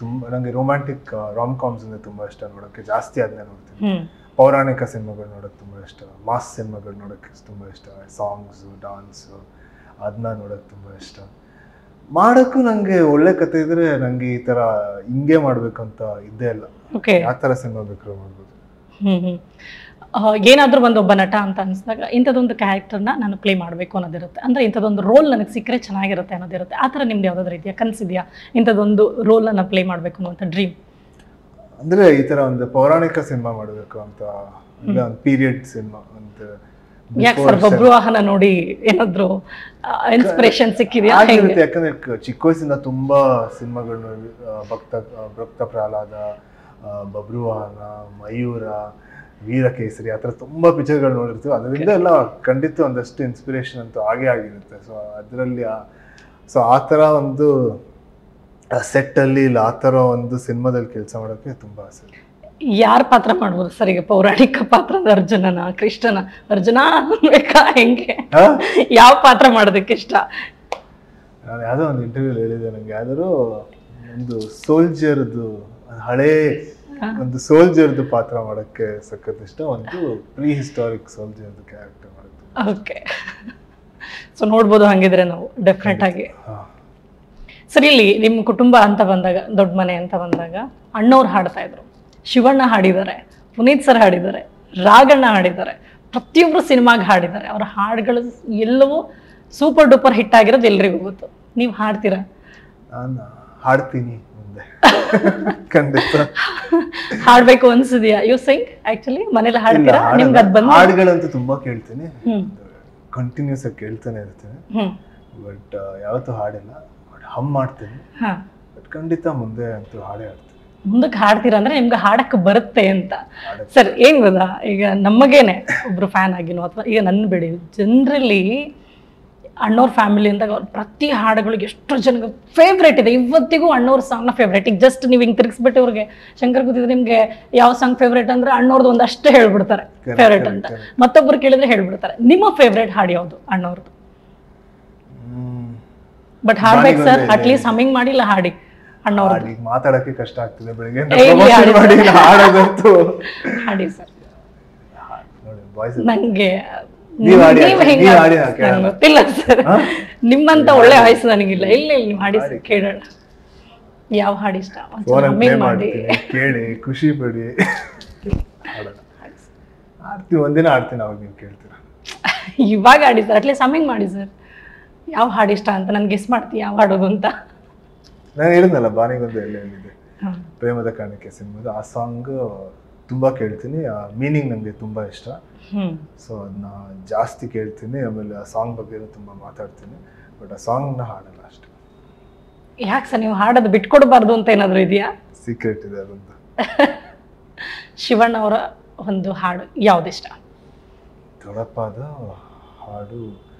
Speaker 2: ತುಂಬ ನಂಗೆ ರೊಮ್ಯಾಂಟಿಕ್ ರಾಮ್ ಕಾಮ್ಸ್ ಅಂದರೆ ತುಂಬ ಇಷ್ಟ ನೋಡೋಕ್ಕೆ, ಜಾಸ್ತಿ ಅದನ್ನೇ ನೋಡ್ತೀನಿ. ಪೌರಾಣಿಕ ಸಿನಿಮಾಗಳು ನೋಡೋಕೆ ತುಂಬ ಇಷ್ಟ, ಮಾಸ್ ಸಿನಿಮಾಗಳು ನೋಡೋಕ್ಕೆ ತುಂಬ ಇಷ್ಟ, ಸಾಂಗ್ಸು ಡಾನ್ಸು ಅದನ್ನ ನೋಡೋಕೆ ತುಂಬ ಇಷ್ಟ. ಮಾಡೋಕ್ಕೂ ನನಗೆ ಒಳ್ಳೆ ಕತೆ ಇದ್ರೆ ನನಗೆ ಈ ಥರ ಹಿಂಗೆ ಮಾಡಬೇಕು ಅಂತ ಇದ್ದೇ ಇಲ್ಲ, ಯಾವ ಥರ ಸಿನಿಮಾ ಬೇಕಾದ್ರೂ ಮಾಡ್ಬೋದು.
Speaker 1: ಏನಾದರೂ ಒಬ್ಬ ನಟ ಅಂತ ಅನಿಸಿದಾಗ ಇಂಥದ್ದೊಂದು ಕ್ಯಾರೆಕ್ಟರ್ನ ನಾನು ಪ್ಲೇ ಮಾಡಬೇಕು ಅನ್ನೋದಿರುತ್ತೆ, ಅಂದರೆ ಇಂಥದ್ದೊಂದು ರೋಲ್ ನನಗೆ ಸಿಕ್ಕರೆ ಚೆನ್ನಾಗಿರುತ್ತೆ ಅನ್ನೋದಿರುತ್ತೆ. ಆ ಥರ ನಿಮ್ದು ಯಾವುದಾದ್ರೂ ಇದೆಯಾ, ಕನಸಿದೆಯಾ ಇಂಥದ್ದೊಂದು ರೋಲನ್ನು ಪ್ಲೇ ಮಾಡಬೇಕು ಅನ್ನೋಂಥ ಡ್ರೀಮ್?
Speaker 2: ಅಂದರೆ ಈ ಥರ ಒಂದು ಪೌರಾಣಿಕ ಸಿನಿಮಾ ಮಾಡಬೇಕು ಅಂತ, ಇಲ್ಲ ಒಂದು ಪೀರಿಯಡ್ ಸಿನಿಮಾ ಅಂತ.
Speaker 1: ಯಾಕೆ ಸರ್ ಬಬ್ರುವಾಹನ ನೋಡಿ ಏನಾದರೂ ಇನ್ಸ್ಪಿರೇಷನ್ ಸಿಕ್ಕಿದೆಯಾ?
Speaker 2: ಯಾಕಂದ್ರೆ ಚಿಕ್ಕ ವಯಸ್ಸಿಂದ ತುಂಬಾ ಸಿನಿಮಾಗಳು ನೋಡಿ, ಭಕ್ತ ಪ್ರಹ್ಲಾದ, ಬಬ್ರುವಾಹನ, ಮಯೂರ, ವೀರಕೇಸರಿ, ಆ ಥರ ತುಂಬ ಪಿಕ್ಚರ್ಗಳು ನೋಡಿರ್ತೀವಿ. ಅದರಿಂದ ಎಲ್ಲ ಖಂಡಿತ ಒಂದಷ್ಟು ಇನ್ಸ್ಪಿರೇಷನ್ ಅಂತೂ ಆಗೇ ಆಗಿರುತ್ತೆ. ಸೊ ಅದರಲ್ಲಿ ಆ ಥರ ಒಂದು ಸೆಟ್ಟಲ್ಲಿ ಇಲ್ಲ, ಆ ಥರ ಒಂದು ಸಿನಿಮಾದಲ್ಲಿ ಕೆಲಸ ಮಾಡೋಕ್ಕೆ ತುಂಬ ಆಸೆ.
Speaker 1: ಯಾರ ಪಾತ್ರ ಮಾಡ್ಬೋದು ಸರ್? ಈಗ ಪೌರಾಣಿಕ ಪಾತ್ರ ಅರ್ಜುನನ, ಕೃಷ್ಣನ? ಅರ್ಜುನ ಬೇಕಾ, ಹೆಂಗೆ ಯಾವ ಪಾತ್ರ ಮಾಡೋದಕ್ಕೆ ಇಷ್ಟ?
Speaker 2: ನಾನು ಯಾವುದೋ ಒಂದು ಇಂಟರ್ವ್ಯೂ ಹೇಳಿದೆ, ನನಗೆ ಯಾವ್ದಾದ್ರು ಒಂದು ಸೋಲ್ಜರ್ದು ಹಳೇ ಒಂದು ಸೋಲ್ಜರ್ದು ಪಾತ್ರ ಮಾಡೋಕ್ಕೆ ಸಖತ್ ಇಷ್ಟ, ಒಂದು ಪ್ರೀ ಹಿಸ್ಟಾರಿಕ್ ಸೋಲ್ಜರ್ದು ಕ್ಯಾರೆಕ್ಟರ್ ಮಾಡೋಕ್ಕೆ.
Speaker 1: ಓಕೆ, ಸೊ ನೋಡ್ಬೋದು ಹಂಗಿದ್ರೆ ನಾವು ಡೆಫಿನೆಟ್ ಆಗಿ. ಸರ್, ಇಲ್ಲಿ ನಿಮ್ಮ ಕುಟುಂಬ ಅಂತ ಬಂದಾಗ, ದೊಡ್ಡ ಮನೆ ಅಂತ ಬಂದಾಗ ಅಣ್ಣವ್ರು ಹಾಡ್ತಾ ಇದ್ರು, ಶಿವಣ್ಣ ಹಾಡಿದ್ದಾರೆ, ಪುನೀತ್ ಸರ್ ಹಾಡಿದ್ದಾರೆ, ರಾಘಣ್ಣ ಹಾಡಿದ್ದಾರೆ, ಪ್ರತಿಯೊಬ್ಬರು ಸಿನಿಮಾಗೆ ಹಾಡಿದ್ದಾರೆ. ಅವರ ಹಾಡುಗಳು ಎಲ್ಲವೂ ಸೂಪರ್ ಡೂಪರ್ ಹಿಟ್ ಆಗಿರೋದು ಎಲ್ರಿಗೂ ಗೊತ್ತು. ನೀವು ಹಾಡ್ತೀರಾ?
Speaker 2: ನಾನು ಹಾಡ್ತೀನಿ ಮುಂದೆ ಖಂಡಿತ.
Speaker 1: ಹಾಡ್ಬೇಕು ಅನ್ಸಿದ್ಯಾ? ಯು ಸಿಂಗ್ ಆಕ್ಚುಲಿ ಮನೇಲಿ ಹಾಡ್ತೀರಾ? ನಿಮ್ಗೆ ಅದು ಬಂದ
Speaker 2: ಹಾಡುಗಳಂತೂ ತುಂಬಾ ಕೇಳ್ತೀನಿ, ಕಂಟಿನ್ಯೂಸ್ ಆಗಿ ಕೇಳ್ತಾನೆ ಇರ್ತೀನಿ. ಬಟ್ ಯಾವತ್ತೂ ಹಾಡಿಲ್ಲ, ಹಮ್ ಮಾಡ್ತೀನಿ. ಬಟ್ ಖಂಡಿತ ಮುಂದೆ ಅಂತೂ ಹಾಡೇ ಹಾಡ್ತೀನಿ.
Speaker 1: ಮುಂದಕ್ಕೆ ಹಾಡ್ತೀರಾ ಅಂದ್ರೆ ನಿಮ್ಗೆ ಹಾಡಕ್ಕೆ ಬರುತ್ತೆ ಅಂತ. ಸರ್, ಏನ್ ಗೊತ್ತಾ, ಈಗ ನಮಗೇನೆ ಒಬ್ರು ಫ್ಯಾನ್ ಆಗಿನೋ ಅಥವಾ ಈಗ ನನ್ನ ಬಿಡಿ, ಜನರಲಿ ಅಣ್ಣವ್ರ ಫ್ಯಾಮಿಲಿ ಅಂತ ಪ್ರತಿ ಹಾಡುಗಳಿಗೆ ಎಷ್ಟು ಜನಕ್ಕೆ ಫೇವ್ರೇಟ್ ಇದೆ. ಇವತ್ತಿಗೂ ಅಣ್ಣವ್ರ ಸಾಂಗ್ನ ಫೇವ್ರೇಟ್. ಈಗ ಜಸ್ಟ್ ನೀವು ಹಿಂಗೆ ತಿರ್ಗಿಸ್ಬಿಟ್ಟು ಇವ್ರಿಗೆ ಶಂಕರ್ ಗೊತ್ತಿದ್ರೆ ನಿಮ್ಗೆ ಯಾವ ಸಾಂಗ್ ಫೇವ್ರೇಟ್ ಅಂದ್ರೆ ಅಣ್ಣವ್ರದ್ದು ಒಂದಷ್ಟೇ ಹೇಳ್ಬಿಡ್ತಾರೆ ಫೇವ್ರೇಟ್ ಅಂತ. ಮತ್ತೊಬ್ರು ಕೇಳಿದ್ರೆ ಹೇಳ್ಬಿಡ್ತಾರೆ. ನಿಮ್ಮ ಫೇವ್ರೇಟ್ ಹಾಡು ಯಾವುದು ಅಣ್ಣವ್ರದ್ದು? ಬಟ್ ಹಾಡ್ಬೇಕು ಸರ್, ಅಟ್ಲೀಸ್ಟ್ ಹಮ್ಮಿಂಗ್ ಮಾಡಿ ಇಲ್ಲ ಹಾಡಿ. ಅಣ್ಣವ್ರು
Speaker 2: ಮಾತಾಡಕ್ಕೆ ಕಷ್ಟ ಆಗ್ತಿದೆ ಬೆಳಿಗ್ಗೆ,
Speaker 1: ಹಾಡಿ ಸರ್. ನಂಗೆ ಗೊತ್ತಿಲ್ಲ ಸರ್, ನಿಮ್ಮಂತ ಒಳ್ಳೆ ವಾಯ್ಸ್ ನನಗಿಲ್ಲ. ಇಲ್ಲ ನೀವು ಹಾಡಿ ಸರ್, ಕೇಳೋಣ. ಯಾವ ಹಾಡು ಇಷ್ಟ ಮಾಡಿ
Speaker 2: ಕೇಳಿ, ಖುಷಿ ಪಡಿ. ಆಡ್ತೀವಿ, ಒಂದಿನ ಆಡ್ತೀನಿ, ಅವಾಗ ನೀವು ಕೇಳ್ತೀರಾ.
Speaker 1: ಇವಾಗ ಹಾಡಿ ಸರ್, ಅಟ್ಲೀಸ್ಟ್ ಹಮ್ಮಿಂಗ್ ಮಾಡಿ ಸರ್. ಯಾವ ಹಾಡು ಇಷ್ಟ ಅಂತ ನನ್ಗೆ ಗೆಸ್ ಮಾಡ್ತೀವಿ ಯಾವ ಹಾಡೋದು ಅಂತ?
Speaker 2: ನಾನು ಹೇಳಿದ್ನಲ್ಲ, ಬಾನಿಗೊಂದು ಎಲ್ಲಿ ಹೇಳಿದ್ದೆ, ಪ್ರೇಮದ ಕಾಣಿಕೆ ಸಿನಿಮಾದ ಆ ಸಾಂಗ್ ತುಂಬ ಕೇಳ್ತೀನಿ. ಆ ಮೀನಿಂಗ್ ನನಗೆ ತುಂಬ ಇಷ್ಟ. ಸೊ ಅದನ್ನ ಜಾಸ್ತಿ ಕೇಳ್ತೀನಿ. ಆಮೇಲೆ ಆ ಸಾಂಗ್ ಬಗ್ಗೆ ತುಂಬ ಮಾತಾಡ್ತೀನಿ. ಬಟ್ ಆ ಸಾಂಗ್ನ ಹಾಡಲ್ಲ ಅಷ್ಟೇ.
Speaker 1: ಯಾಕೆ ಸರ್ ನೀವು ಹಾಡೋದು ಬಿಟ್ಕೊಡ್ಬಾರ್ದು ಅಂತ ಏನಾದರೂ ಇದೆಯಾ?
Speaker 2: ಸೀಕ್ರೆಟ್ ಇದೆ ಅದಂತ.
Speaker 1: ಶಿವಣ್ಣ ಅವರ ಒಂದು ಹಾಡು ಯಾವುದಿಷ್ಟ?
Speaker 2: ದೊಡ್ಡಪ್ಪದ ಹಾಡು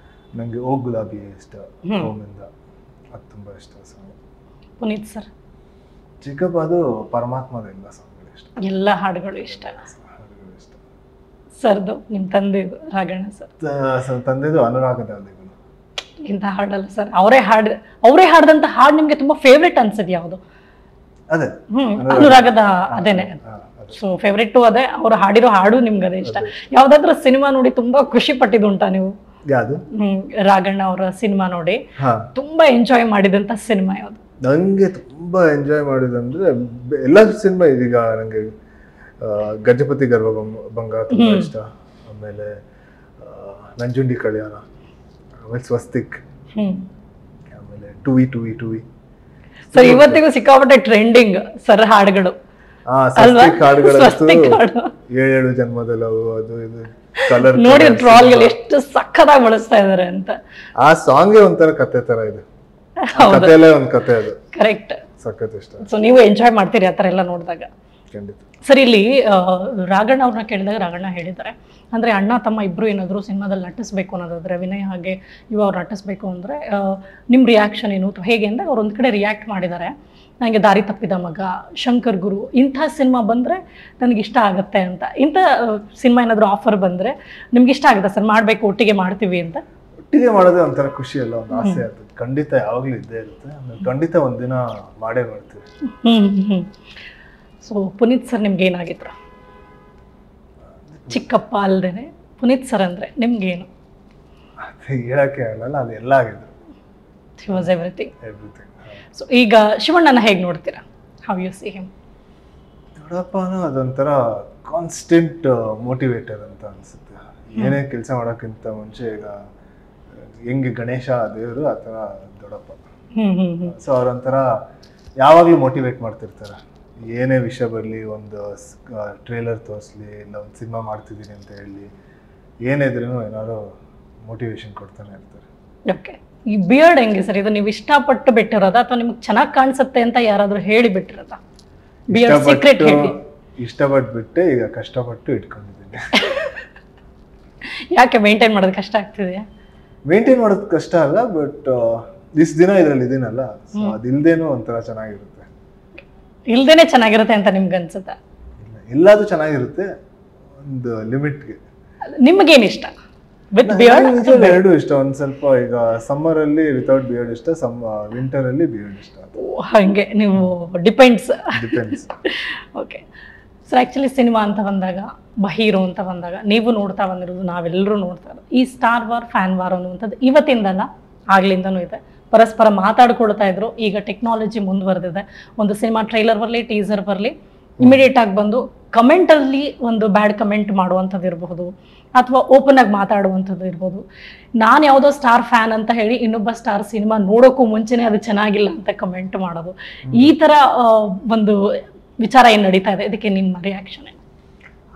Speaker 2: ನನಗೆ ಓ ಗುಲಾಬಿ ಇಷ್ಟ, ಓಮಿಂದ, ಅದು ತುಂಬ ಇಷ್ಟ ಸಾಂಗ್.
Speaker 1: ಪುನೀತ್ ಸರ್?
Speaker 2: ಚಿಕ್ಕಪ್ಪ ಅದು ಪರಮಾತ್ಮದ ಎಲ್ಲ ಸಾಂಗ್ಗಳು ಇಷ್ಟ,
Speaker 1: ಎಲ್ಲ ಹಾಡುಗಳು ಇಷ್ಟ. ಸರ್ದು ನಿಮ್ಮ ತಂದೆದು ರಾಘಣ್ಣ ಸರ್?
Speaker 2: ತಂದೆದು ಅನುರಾಗದ ಅಲೆಗಳು.
Speaker 1: ಇಂಥ ಹಾಡಲ್ಲ ಸರ್, ಅವರೇ ಹಾಡ್ದಂತ ಹಾಡು ನಿಮ್ಗೆ ತುಂಬಾ ಫೇವ್ರೇಟ್ ಅನ್ಸದ್ ಯಾವುದು?
Speaker 2: ಅದೇ
Speaker 1: ಅನುರಾಗದ ಅದೇನೆ. ಸೊ ಫೇವ್ರೇಟು ಅದೇ, ಅವ್ರು ಹಾಡಿರೋ ಹಾಡು ನಿಮ್ಗೆ ಅದೇ ಇಷ್ಟ. ಯಾವ್ದಾದ್ರು ಸಿನಿಮಾ ನೋಡಿ ತುಂಬಾ ಖುಷಿ ಪಟ್ಟಿದ್ದುಂಟಾ ನೀವು?
Speaker 2: ಯಾವುದು?
Speaker 1: ರಾಘಣ್ಣ ಅವರ ಸಿನಿಮಾ ನೋಡಿ ತುಂಬಾ ಎಂಜಾಯ್ ಮಾಡಿದಂತ ಸಿನಿಮಾ ಯಾವುದು?
Speaker 2: ನಂಗೆ ತುಂಬಾ ಎಂಜಾಯ್ ಮಾಡಿದಂದ್ರೆ ಎಲ್ಲ ಸಿನಿಮಾ. ಇದೀಗ ನಂಗೆ ಗಜಪತಿ ಗರ್ವಭಂಗ ತುಂಬಾ ಇಷ್ಟ. ಆಮೇಲೆ ನಂಜುಂಡಿ ಕಲ್ಯಾಣ, ಆಮೇಲೆ ಸ್ವಸ್ತಿಕ್, ಆಮೇಲೆ ಟುವಿ ಟುವಿ ಟುವಿ
Speaker 1: ಸರ್ ಇವತ್ತಿಗೂ ಸಿಕ್ಕಾಪಟ್ಟೆ ಟ್ರೆಂಡಿಂಗ್ ಸರ್ ಹಾಡುಗಳು
Speaker 2: ಹಾಡುಗಳಂತೂ 7 ಜನ್ಮದ ಲವ್ ಅದು ಇದು ಕಲರ್
Speaker 1: ನೋಡಿ ಟ್ರಾಲ್ಗಳು ಎಷ್ಟು ಸಖತ್ತಾಗಿ ಬಳಸ್ತಾ ಇದಾರೆ ಅಂತ.
Speaker 2: ಆ ಸಾಂಗ್ ಒಂಥರ ಕತೆ ತರ ಇದೆ, ಕತೆಲೇ ಒಂದ್ ಕತೆ ಅದು.
Speaker 1: ಕರೆಕ್ಟ್,
Speaker 2: ಸಖತ್ ಇಷ್ಟ.
Speaker 1: ಸೊ ನೀವು ಎಂಜಾಯ್ ಮಾಡ್ತೀರಿ ಆತರ ಎಲ್ಲ ನೋಡಿದಾಗ?
Speaker 2: ಖಂಡಿತ.
Speaker 1: ಸರ್ ಇಲ್ಲಿ ರಾಘಣ್ಣ ಅವ್ರನ್ನ ಕೇಳಿದಾಗ ರಾಘಣ್ಣ ಹೇಳಿದ್ದಾರೆ ಅಂದ್ರೆ ಅಣ್ಣ ತಮ್ಮ ಇಬ್ರು ಏನಾದ್ರು ಸಿನಿಮಾದಲ್ಲಿ ನಟಿಸ್ಬೇಕು ಅನ್ನೋದಾದ್ರೆ, ವಿನಯ್ ಹಾಗೆ ಅವ್ರು ನಟಿಸ್ಬೇಕು ಅಂದ್ರೆ ನಿಮ್ ರಿಯಾಕ್ಷನ್ ಏನು ಹೇಗೆ ಅಂದ್ರೆ ಅವ್ರು ಒಂದ್ ಕಡೆ ರಿಯಾಕ್ಟ್ ಮಾಡಿದ್ದಾರೆ, ನನಗೆ ದಾರಿ ತಪ್ಪಿದ ಮಗ, ಶಂಕರ್ ಗುರು ಇಂಥ ಸಿನಿಮಾ ಬಂದರೆ ನನಗೆ ಇಷ್ಟ ಆಗುತ್ತೆ ಅಂತ. ಇಂಥ ಸಿನಿಮಾ ಏನಾದರೂ ಆಫರ್ ಬಂದರೆ ನಿಮ್ಗೆ ಇಷ್ಟ ಆಗುತ್ತೆ ಸರ್ ಮಾಡಬೇಕು, ಒಟ್ಟಿಗೆ ಮಾಡ್ತೀವಿ ಅಂತ?
Speaker 2: ಒಟ್ಟಿಗೆ ಮಾಡೋದೇ ಒಂಥರ ಖುಷಿ ಅಲ್ಲ, ಒಂದು ಆಸೆ ಅದು ಖಂಡಿತ ಯಾವಾಗಲೂ ಇದ್ದೇ ಇರುತ್ತೆ. ಆಮೇಲೆ ಖಂಡಿತ ಒಂದಿನ ಮಾಡೇ ಮಾಡ್ತೀವಿ.
Speaker 1: ಸೊ ಪುನೀತ್ ಸರ್ ನಿಮ್ಗೆ ಏನಾಗಿದ್ರು? ಚಿಕ್ಕಪ್ಪ ಅಲ್ದೇನೆ ಪುನೀತ್ ಸರ್ ಅಂದರೆ ನಿಮ್ಗೇನು?
Speaker 2: ಅದು ಹೇಳೋಕ್ಕೆ ಆಗಲ್ಲ, ಅದೆಲ್ಲ ಆಗಿದ್ರು.
Speaker 1: He was everything. ಸೊ ಈಗ ಶಿವಣ್ಣನ ಹೇಗೆ ನೋಡ್ತೀರಾ? How you see him?
Speaker 2: ದೊಡ್ಡಪ್ಪನೂ ಅದೊಂಥರ ಕಾನ್ಸ್ಟೆಂಟ್ ಮೋಟಿವೇಟರ್ ಅಂತ ಅನ್ಸುತ್ತೆ. ಏನೇ ಕೆಲಸ ಮಾಡೋಕ್ಕಿಂತ ಮುಂಚೆ ಈಗ ಹೆಂಗೆ ಗಣೇಶ ದೇವರು ಆ ಥರ ದೊಡ್ಡಪ್ಪ. ಸೊ ಅವ್ರೊಂಥರ ಯಾವಾಗಲೂ ಮೋಟಿವೇಟ್ ಮಾಡ್ತಿರ್ತಾರೆ. ಏನೇ ವಿಷಯ ಬರಲಿ, ಒಂದು ಟ್ರೇಲರ್ ತೋರಿಸ್ಲಿ, ಇಲ್ಲ ಒಂದು ಸಿನಿಮಾ ಮಾಡ್ತಿದ್ದೀನಿ ಅಂತ ಹೇಳಿ, ಏನಿದ್ರೂ ಏನಾದ್ರು ಮೋಟಿವೇಶನ್ ಕೊಡ್ತಾನೆ ಇರ್ತಾರೆ.
Speaker 1: ಓಕೆ, ಈ ಬಿಯರ್ಡ್ ಹೆಂಗೆ ಸರ್? ಇದು ನೀವು ಇಷ್ಟಪಟ್ಟು ಬಿಟ್ಟಿರೋದ ಅಥವಾ ನಿಮ್ಗೆ ಚೆನ್ನಾಗಿ ಕಾಣಿಸುತ್ತೆ ಅಂತ ಯಾರಾದ್ರೂ ಹೇಳಿ ಬಿಟ್ಟಿರೋದ? ಬಿಯರ್ಡ್ ಸೀಕ್ರೆಟ್ ಹೇಳಿ.
Speaker 2: ಇಷ್ಟಪಟ್ಟು ಬಿಟ್ಟೆ, ಈಗ ಕಷ್ಟಪಟ್ಟು ಇಟ್ಕೊಂಡಿದ್ದೀನಿ.
Speaker 1: ಯಾಕೆ ಮೇಂಟೈನ್ ಮಾಡೋದು ಕಷ್ಟ ಆಗ್ತಿದೆಯಾ?
Speaker 2: ಮೇಂಟೈನ್ ಮಾಡೋದು ಕಷ್ಟ ಅಲ್ಲ, ಬಟ್ ಇಷ್ಟು ದಿನ ಇದ್ರಲ್ಲಿ ಇದೀನಲ್ಲ, ಅದಿಲ್ದೇನೂ ಒಂಥರ ಚೆನ್ನಾಗಿರುತ್ತೆ.
Speaker 1: ಇಲ್ದೇನೆ ಚೆನ್ನಾಗಿರುತ್ತೆ ಅಂತ ನಿಮ್ಗೆ ಅನ್ಸುತ್ತಾ?
Speaker 2: ಎಲ್ಲಾದ್ರೂ ಚೆನ್ನಾಗಿರುತ್ತೆ ಒಂದು ಲಿಮಿಟ್ಗೆ.
Speaker 1: ನಿಮ್ಗೇನು ಇಷ್ಟ? With beard?
Speaker 2: ಎರಡು ಇಷ್ಟ. ಒಂದ್ ಸ್ವಲ್ಪ ಈಗ ಸಮ್ಮರ್ ಅಲ್ಲಿ ವಿತೌಟ್ ಬಿಯರ್ಡ್ ಇಷ್ಟ, ವಿಂಟರ್ ಅಲ್ಲಿ ಬಿಯರ್ಡ್ ಇಷ್ಟ.
Speaker 1: ಹಂಗೆ ನೀವು depends.
Speaker 2: Okay
Speaker 1: sir, actually cinema ಅಂತ ಬಂದಾಗ, ಹೀರೋ ಅಂತ ಬಂದಾಗ ನೀವು ನೋಡ್ತಾ ಬಂದಿರೋದು, ನಾವೆಲ್ಲರೂ ನೋಡ್ತಾ ಇರೋದು ಈ ಸ್ಟಾರ್ ವಾರ್, ಫ್ಯಾನ್ ವಾರ್ ಅನ್ನುವಂಥದ್ದು ಇವತ್ತಿಂದಲ್ಲ ಆಗ್ಲಿಂದನೂ ಇದೆ. ಪರಸ್ಪರ ಮಾತಾಡ್ಕೊಳ್ತಾ ಇದ್ರು. ಈಗ ಟೆಕ್ನಾಲಜಿ ಮುಂದುವರೆದಿದೆ. ಒಂದು ಸಿನಿಮಾ ಟ್ರೈಲರ್ ಬರಲಿ, ಟೀಸರ್ ಬರಲಿ, ಇಮಿಡಿಯೇಟ್ ಆಗಿ ಬಂದು ಕಮೆಂಟಲ್ಲಿ ಒಂದು ಬ್ಯಾಡ್ ಕಮೆಂಟ್ ಮಾಡುವಂಥದ್ದು ಇರಬಹುದು, ಅಥವಾ ಓಪನ್ ಆಗಿ ಮಾತಾಡುವಂಥದ್ದು ಇರ್ಬೋದು. ನಾನು ಯಾವುದೋ ಸ್ಟಾರ್ ಫ್ಯಾನ್ ಅಂತ ಹೇಳಿ ಇನ್ನೊಬ್ಬ ಸ್ಟಾರ್ ಸಿನಿಮಾ ನೋಡೋಕ್ಕೂ ಮುಂಚೆನೇ ಅದು ಚೆನ್ನಾಗಿಲ್ಲ ಅಂತ ಕಮೆಂಟ್ ಮಾಡೋದು, ಈ ಥರ ಒಂದು ವಿಚಾರ ಏನು ನಡೀತಾ ಇದೆ, ಇದಕ್ಕೆ ನಿಮ್ಮ ರಿಯಾಕ್ಷನ್ ಏನು?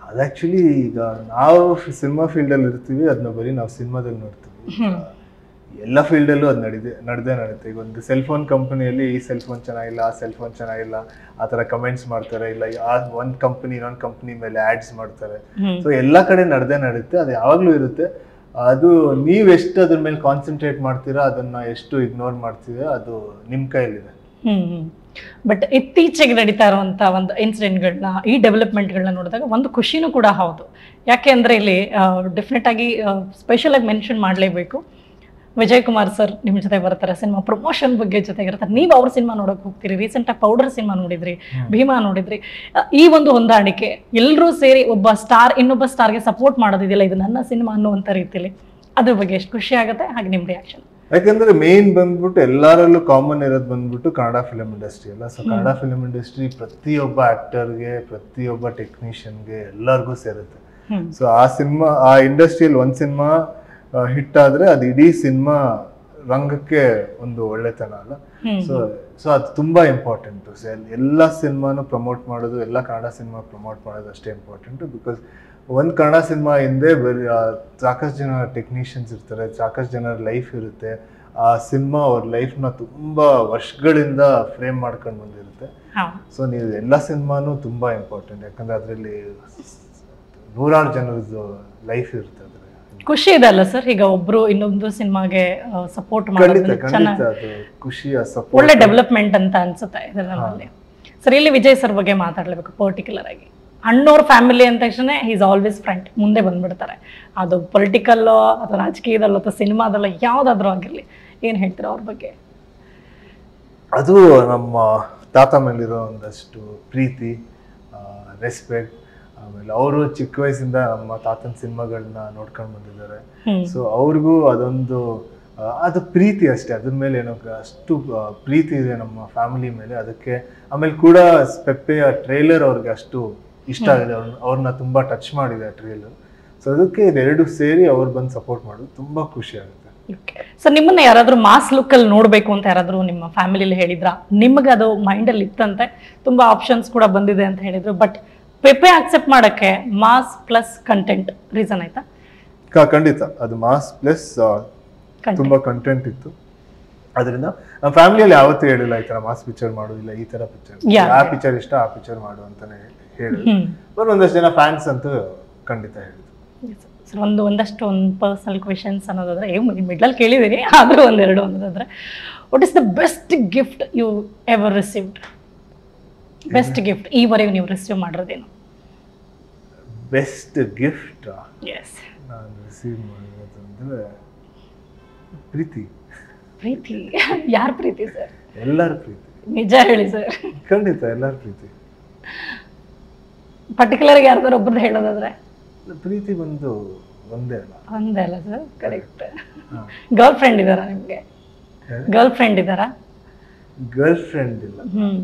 Speaker 2: ಅದು ಆ್ಯಕ್ಚುಲಿ ಈಗ ನಾವು ಸಿನಿಮಾ ಫೀಲ್ಡಲ್ಲಿ ಇರ್ತೀವಿ, ಅದನ್ನ ಬರೀ ನಾವು ಸಿನಿಮಾದಲ್ಲಿ ನೋಡ್ತೀವಿ. ಎಲ್ಲ ಫೀಲ್ಡಲ್ಲೂ ಅದು ನಡೆದೇ ನಡುತ್ತೆ. ಈಗ ಒಂದು ಸೆಲ್ಫೋನ್ ಕಂಪನಿಯಲ್ಲಿ ಈ ಸೆಲ್ಫೋನ್ ಚೆನ್ನಾಗಿಲ್ಲ, ಆ ಸೆಲ್ಫೋನ್ ಚೆನ್ನಾಗಿಲ್ಲ, ಆ ಥರ ಕಮೆಂಟ್ಸ್ ಮಾಡ್ತಾರೆ. ಇಲ್ಲ ಒಂದು ಕಂಪನಿ ಇನ್ನೊಂದು ಕಂಪನಿ ಮೇಲೆ ಆ್ಯಡ್ಸ್ ಮಾಡ್ತಾರೆ. ಸೊ ಎಲ್ಲ ಕಡೆ ನಡುತ್ತೆ, ಅದು ಯಾವಾಗಲೂ ಇರುತ್ತೆ. ಅದು ನೀವು ಎಷ್ಟು ಅದ್ರ ಮೇಲೆ ಕಾನ್ಸಂಟ್ರೇಟ್ ಮಾಡ್ತೀರಾ, ಅದನ್ನ ಎಷ್ಟು ಇಗ್ನೋರ್ ಮಾಡ್ತೀರಾ, ಅದು ನಿಮ್ಮ ಕೈಯಲ್ಲಿದೆ.
Speaker 1: ಬಟ್ ಇತ್ತೀಚೆಗೆ ನಡೀತಾ ಇರುವಂಥ ಒಂದು ಇನ್ಸಿಡೆಂಟ್ಗಳನ್ನ, ಈ ಡೆವಲಪ್ಮೆಂಟ್ಗಳನ್ನ ನೋಡಿದಾಗ ಒಂದು ಖುಷಿನೂ ಕೂಡ ಹೌದು. ಯಾಕೆ ಅಂದರೆ ಇಲ್ಲಿ ಡೆಫಿನೆಟ್ ಆಗಿ ಸ್ಪೆಷಲ್ ಆಗಿ ಮೆನ್ಷನ್ ಮಾಡಲೇಬೇಕು. ವಿಜಯ್ ಕುಮಾರ್ ಸರ್ ನಿಮ್ಮ ಜೊತೆ ಬರ್ತಾರೆ, ಸಿನಿಮಾ ಪ್ರಮೋಷನ್ ಬಗ್ಗೆ ಜೊತೆಗೆ ಇರ್ತಾರೆ. ನೀವು ಅವ್ರ ಸಿನಿಮಾ ನೋಡೋಕೆ ಹೋಗ್ತೀರಿ, ರೀಸೆಂಟಾಗಿ ಪೌಡರ್ ಸಿನಿಮಾ ನೋಡಿದ್ರಿ, ಭೀಮಾ ನೋಡಿದ್ರಿ. ಈ ಒಂದು ಹೊಂದಾಣಿಕೆ, ಎಲ್ಲರೂ ಸೇರಿ ಒಬ್ಬ ಸ್ಟಾರ್ ಇನ್ನೊಬ್ಬ ಸ್ಟಾರ್ಗೆ ಸಪೋರ್ಟ್ ಮಾಡೋದಿದೆಯಲ್ಲ, ಇದು ನನ್ನ ಸಿನಿಮಾ ಅನ್ನುವಂಥ ರೀತಿಯಲ್ಲಿ, ಅದ್ರ ಬಗ್ಗೆ ಎಷ್ಟು ಖುಷಿ ಆಗುತ್ತೆ, ಹಾಗೆ ನಿಮ್ಮ ರಿಯಾಕ್ಷನ್?
Speaker 2: ಯಾಕಂದ್ರೆ ಮೇನ್ ಬಂದ್ಬಿಟ್ಟು ಎಲ್ಲರಲ್ಲೂ ಕಾಮನ್ ಇರೋದು ಬಂದ್ಬಿಟ್ಟು ಕನ್ನಡ ಫಿಲಮ್ ಇಂಡಸ್ಟ್ರಿ ಅಲ್ಲ. ಸೊ ಕನ್ನಡ ಫಿಲಮ್ ಇಂಡಸ್ಟ್ರಿ ಪ್ರತಿಯೊಬ್ಬ ಆಕ್ಟರ್ಗೆ, ಪ್ರತಿಯೊಬ್ಬ ಟೆಕ್ನಿಷಿಯನ್ಗೆ ಎಲ್ಲರಿಗೂ ಸೇರುತ್ತೆ. ಸೊ ಆ ಇಂಡಸ್ಟ್ರಿಯಲ್ಲಿ ಒಂದು ಸಿನಿಮಾ ಹಿಟ್ ಆದ್ರೆ ಅದು ಇಡೀ ಸಿನಿಮಾ ರಂಗಕ್ಕೆ ಒಂದು ಒಳ್ಳೆತನ ಅಲ್ಲ. ಸೊ ಅದು ತುಂಬಾ ಇಂಪಾರ್ಟೆಂಟು. ಎಲ್ಲ ಸಿನಿಮಾನು ಪ್ರಮೋಟ್ ಮಾಡೋದು, ಎಲ್ಲ ಕನ್ನಡ ಸಿನಿಮಾ ಪ್ರಮೋಟ್ ಮಾಡೋದು ಅಷ್ಟೇ ಇಂಪಾರ್ಟೆಂಟು. ಬಿಕಾಸ್ ಒಂದು ಕನ್ನಡ ಸಿನಿಮಾ ಹಿಂದೆ ಸಾಕಷ್ಟು ಜನ ಟೆಕ್ನಿಷಿಯನ್ಸ್ ಇರ್ತಾರೆ, ಸಾಕಷ್ಟು ಜನರ ಲೈಫ್ ಇರುತ್ತೆ. ಆ ಸಿನಿಮಾ ಅವ್ರ ಲೈಫ್ನ ತುಂಬಾ ವರ್ಷಗಳಿಂದ ಫ್ರೇಮ್ ಮಾಡ್ಕೊಂಡು ಬಂದಿರುತ್ತೆ. ಸೊ ನೀವು ಎಲ್ಲ ಸಿನಿಮಾನು ತುಂಬಾ ಇಂಪಾರ್ಟೆಂಟ್, ಯಾಕಂದ್ರೆ ಅದರಲ್ಲಿ ನೂರಾರು ಜನರದ್ದು ಲೈಫ್ ಇರುತ್ತೆ.
Speaker 1: ಖುಷಿ ಇದೆ ಅಲ್ಲ ಸರ್, ಈಗ ಒಬ್ರು ಇನ್ನೊಂದು ಸಿನಿಮಾಗೆ ಸಪೋರ್ಟ್ ಮಾಡೋದು
Speaker 2: ಖುಷಿ,
Speaker 1: ಒಳ್ಳೆ ಡೆವಲಪ್ಮೆಂಟ್ ಅಂತ ಅನ್ಸುತ್ತೆ ಇದರಲ್ಲಿ. ಸರ್, ಇಲ್ಲಿ ವಿಜಯ್ ಸರ್ ಬಗ್ಗೆ ಮಾತಾಡ್ಲೇಬೇಕು ಪರ್ಟಿಕ್ಯುಲರ್ ಆಗಿ. ಅಣ್ಣವ್ರ ಫ್ಯಾಮಿಲಿ ಅಂದ ತಕ್ಷಣ ಈಸ್ ಆಲ್ವೇಸ್ ಫ್ರಂಟ್, ಮುಂದೆ ಬಂದ್ಬಿಡ್ತಾರೆ. ಅದು ಪೊಲಿಟಿಕಲ್ಲೋ ಅಥವಾ ರಾಜಕೀಯದಲ್ಲೋ ಅಥವಾ ಸಿನಿಮಾದಲ್ಲೋ ಯಾವುದಾದ್ರೂ ಆಗಿರಲಿ, ಏನು ಹೇಳ್ತೀರಾ ಅವ್ರ ಬಗ್ಗೆ?
Speaker 2: ಅದು ನಮ್ಮ ತಾತ ಮೇಲಿರೋ ಒಂದಷ್ಟು ಪ್ರೀತಿ, ರೆಸ್ಪೆಕ್ಟ್. ಆಮೇಲೆ ಅವರು ಚಿಕ್ಕ ವಯಸ್ಸಿಂದ ನಮ್ಮ ತಾತನ ಸಿನಿಮಾಗಳನ್ನ ನೋಡ್ಕೊಂಡು ಬಂದಿದ್ದಾರೆ. ಸೊ ಅವ್ರಿಗೂ ಅದೊಂದು ಅದು ಪ್ರೀತಿ ಅಷ್ಟೇ, ಅದ್ರ ಮೇಲೆ ಏನೋ ಅಷ್ಟು ಪ್ರೀತಿ ಇದೆ ನಮ್ಮ ಫ್ಯಾಮಿಲಿ ಮೇಲೆ. ಅದಕ್ಕೆ ಆಮೇಲೆ ಕೂಡ ಪೆಪ್ಪೆಯ ಟ್ರೇಲರ್ ಅವ್ರಿಗೆ ಅಷ್ಟು ಇಷ್ಟ ಆಗಿದೆ, ಅವ್ರನ್ನ ತುಂಬಾ ಟಚ್ ಮಾಡಿದೆ ಆ ಟ್ರೇಲರ್. ಸೊ ಅದಕ್ಕೆ ಇದೆರಡು ಸೇರಿ ಅವ್ರು ಬಂದು ಸಪೋರ್ಟ್ ಮಾಡೋದು ತುಂಬಾ ಖುಷಿ ಆಗುತ್ತೆ.
Speaker 1: ಸರ್ ನಿಮ್ಮನ್ನ ಯಾರಾದ್ರೂ ಮಾಸ್ ಲುಕ್ ಅಲ್ಲಿ ನೋಡ್ಬೇಕು ಅಂತ ಯಾರಾದ್ರೂ ನಿಮ್ಮ ಫ್ಯಾಮಿಲಿಲಿ ಹೇಳಿದ್ರ? ನಿಮ್ಗೆ ಅದು ಮೈಂಡ್ ಅಲ್ಲಿ ಇತ್ತಂತೆ, ತುಂಬಾ ಆಪ್ಷನ್ಸ್ ಕೂಡ ಬಂದಿದೆ ಅಂತ ಹೇಳಿದ್ರು, ಬಟ್ ಪೆಪ್ಪೆ ಆಕ್ಸೆಪ್ಟ್ ಮಾಡಕ್ಕೆ ಮಾಸ್ ಪ್ಲಸ್ ಕಂಟೆಂಟ್ ರೀಸನ್ ಆಯ್ತಾ?
Speaker 2: ಖಂಡಿತ ಅದು ಮಾಸ್ ಪ್ಲಸ್ ತುಂಬಾ ಕಂಟೆಂಟ್ ಇತ್ತು. ಅದರಿಂದ ನಮ್ಮ ಫ್ಯಾಮಿಲಿಯಲ್ಲಿ ಯಾವತ್ತೂ ಹೇಳಿಲ್ಲ ಈ ತರ ಮಾಸ್ ಪಿಕ್ಚರ್ ಮಾಡು, ಇಲ್ಲ ಈ ತರ ಪಿಕ್ಚರ್, ಆ ಪಿಕ್ಚರ್ ಇಷ್ಟ ಆ ಪಿಕ್ಚರ್ ಮಾಡು ಅಂತಾನೆ ಹೇಳಿದ್ರು. ಬಟ್ ಒಂದಷ್ಟು ಜನ ಫ್ಯಾನ್ಸ್ ಅಂತೂ ಖಂಡಿತ ಹೇಳಿದ್ರು.
Speaker 1: ಸರ್ ಒಂದಷ್ಟು ಪರ್ಸನಲ್ ಕ್ವೆಶನ್ಸ್ ಅನ್ನೋದಾದ್ರೆ ಮಿಡ್ಲಲ್ಲಿ ಕೇಳಿದೀನಿ, ಆದ್ರೂ ಒಂದೆರಡು ಅನ್ನೋದಾದ್ರೆ, what is the best gift you ever received? Best gift ಈವರೆಗೂ ನೀವು ರಿಸೀವ್ ಮಾಡಿರೋದೇನು?
Speaker 2: ಬೆಸ್ಟ್ ಗಿಫ್ಟ್
Speaker 1: ನಾನು
Speaker 2: ರಿಸೀವ್ ಮಾಡಿರೋದಂದ್ರೆ ಪ್ರೀತಿ.
Speaker 1: ಪ್ರೀತಿ? ಯಾರ ಪ್ರೀತಿ ಸರ್?
Speaker 2: ಎಲ್ಲರ ಪ್ರೀತಿ.
Speaker 1: ನಿಜ ಹೇಳಿ ಸರ್.
Speaker 2: ಖಂಡಿತ ಎಲ್ಲರ ಪ್ರೀತಿ.
Speaker 1: ಪರ್ಟಿಕ್ಯುಲರ್ ಯಾರ್ದಾರು ಒಬ್ರದ್ದು ಹೇಳೋದಾದ್ರೆ?
Speaker 2: ಪ್ರೀತಿ ಬಂದು ಒಂದೇ
Speaker 1: ಅಲ್ಲ ಸರ್, ಕರೆಕ್ಟ್. ಗರ್ಲ್ ಫ್ರೆಂಡ್ ಇದಾರಾ ನಿಮ್ಗೆ? ಗರ್ಲ್ ಫ್ರೆಂಡ್ ಇದಾರಾ?
Speaker 2: ಗರ್ಲ್ ಫ್ರೆಂಡ್ ಇಲ್ಲ.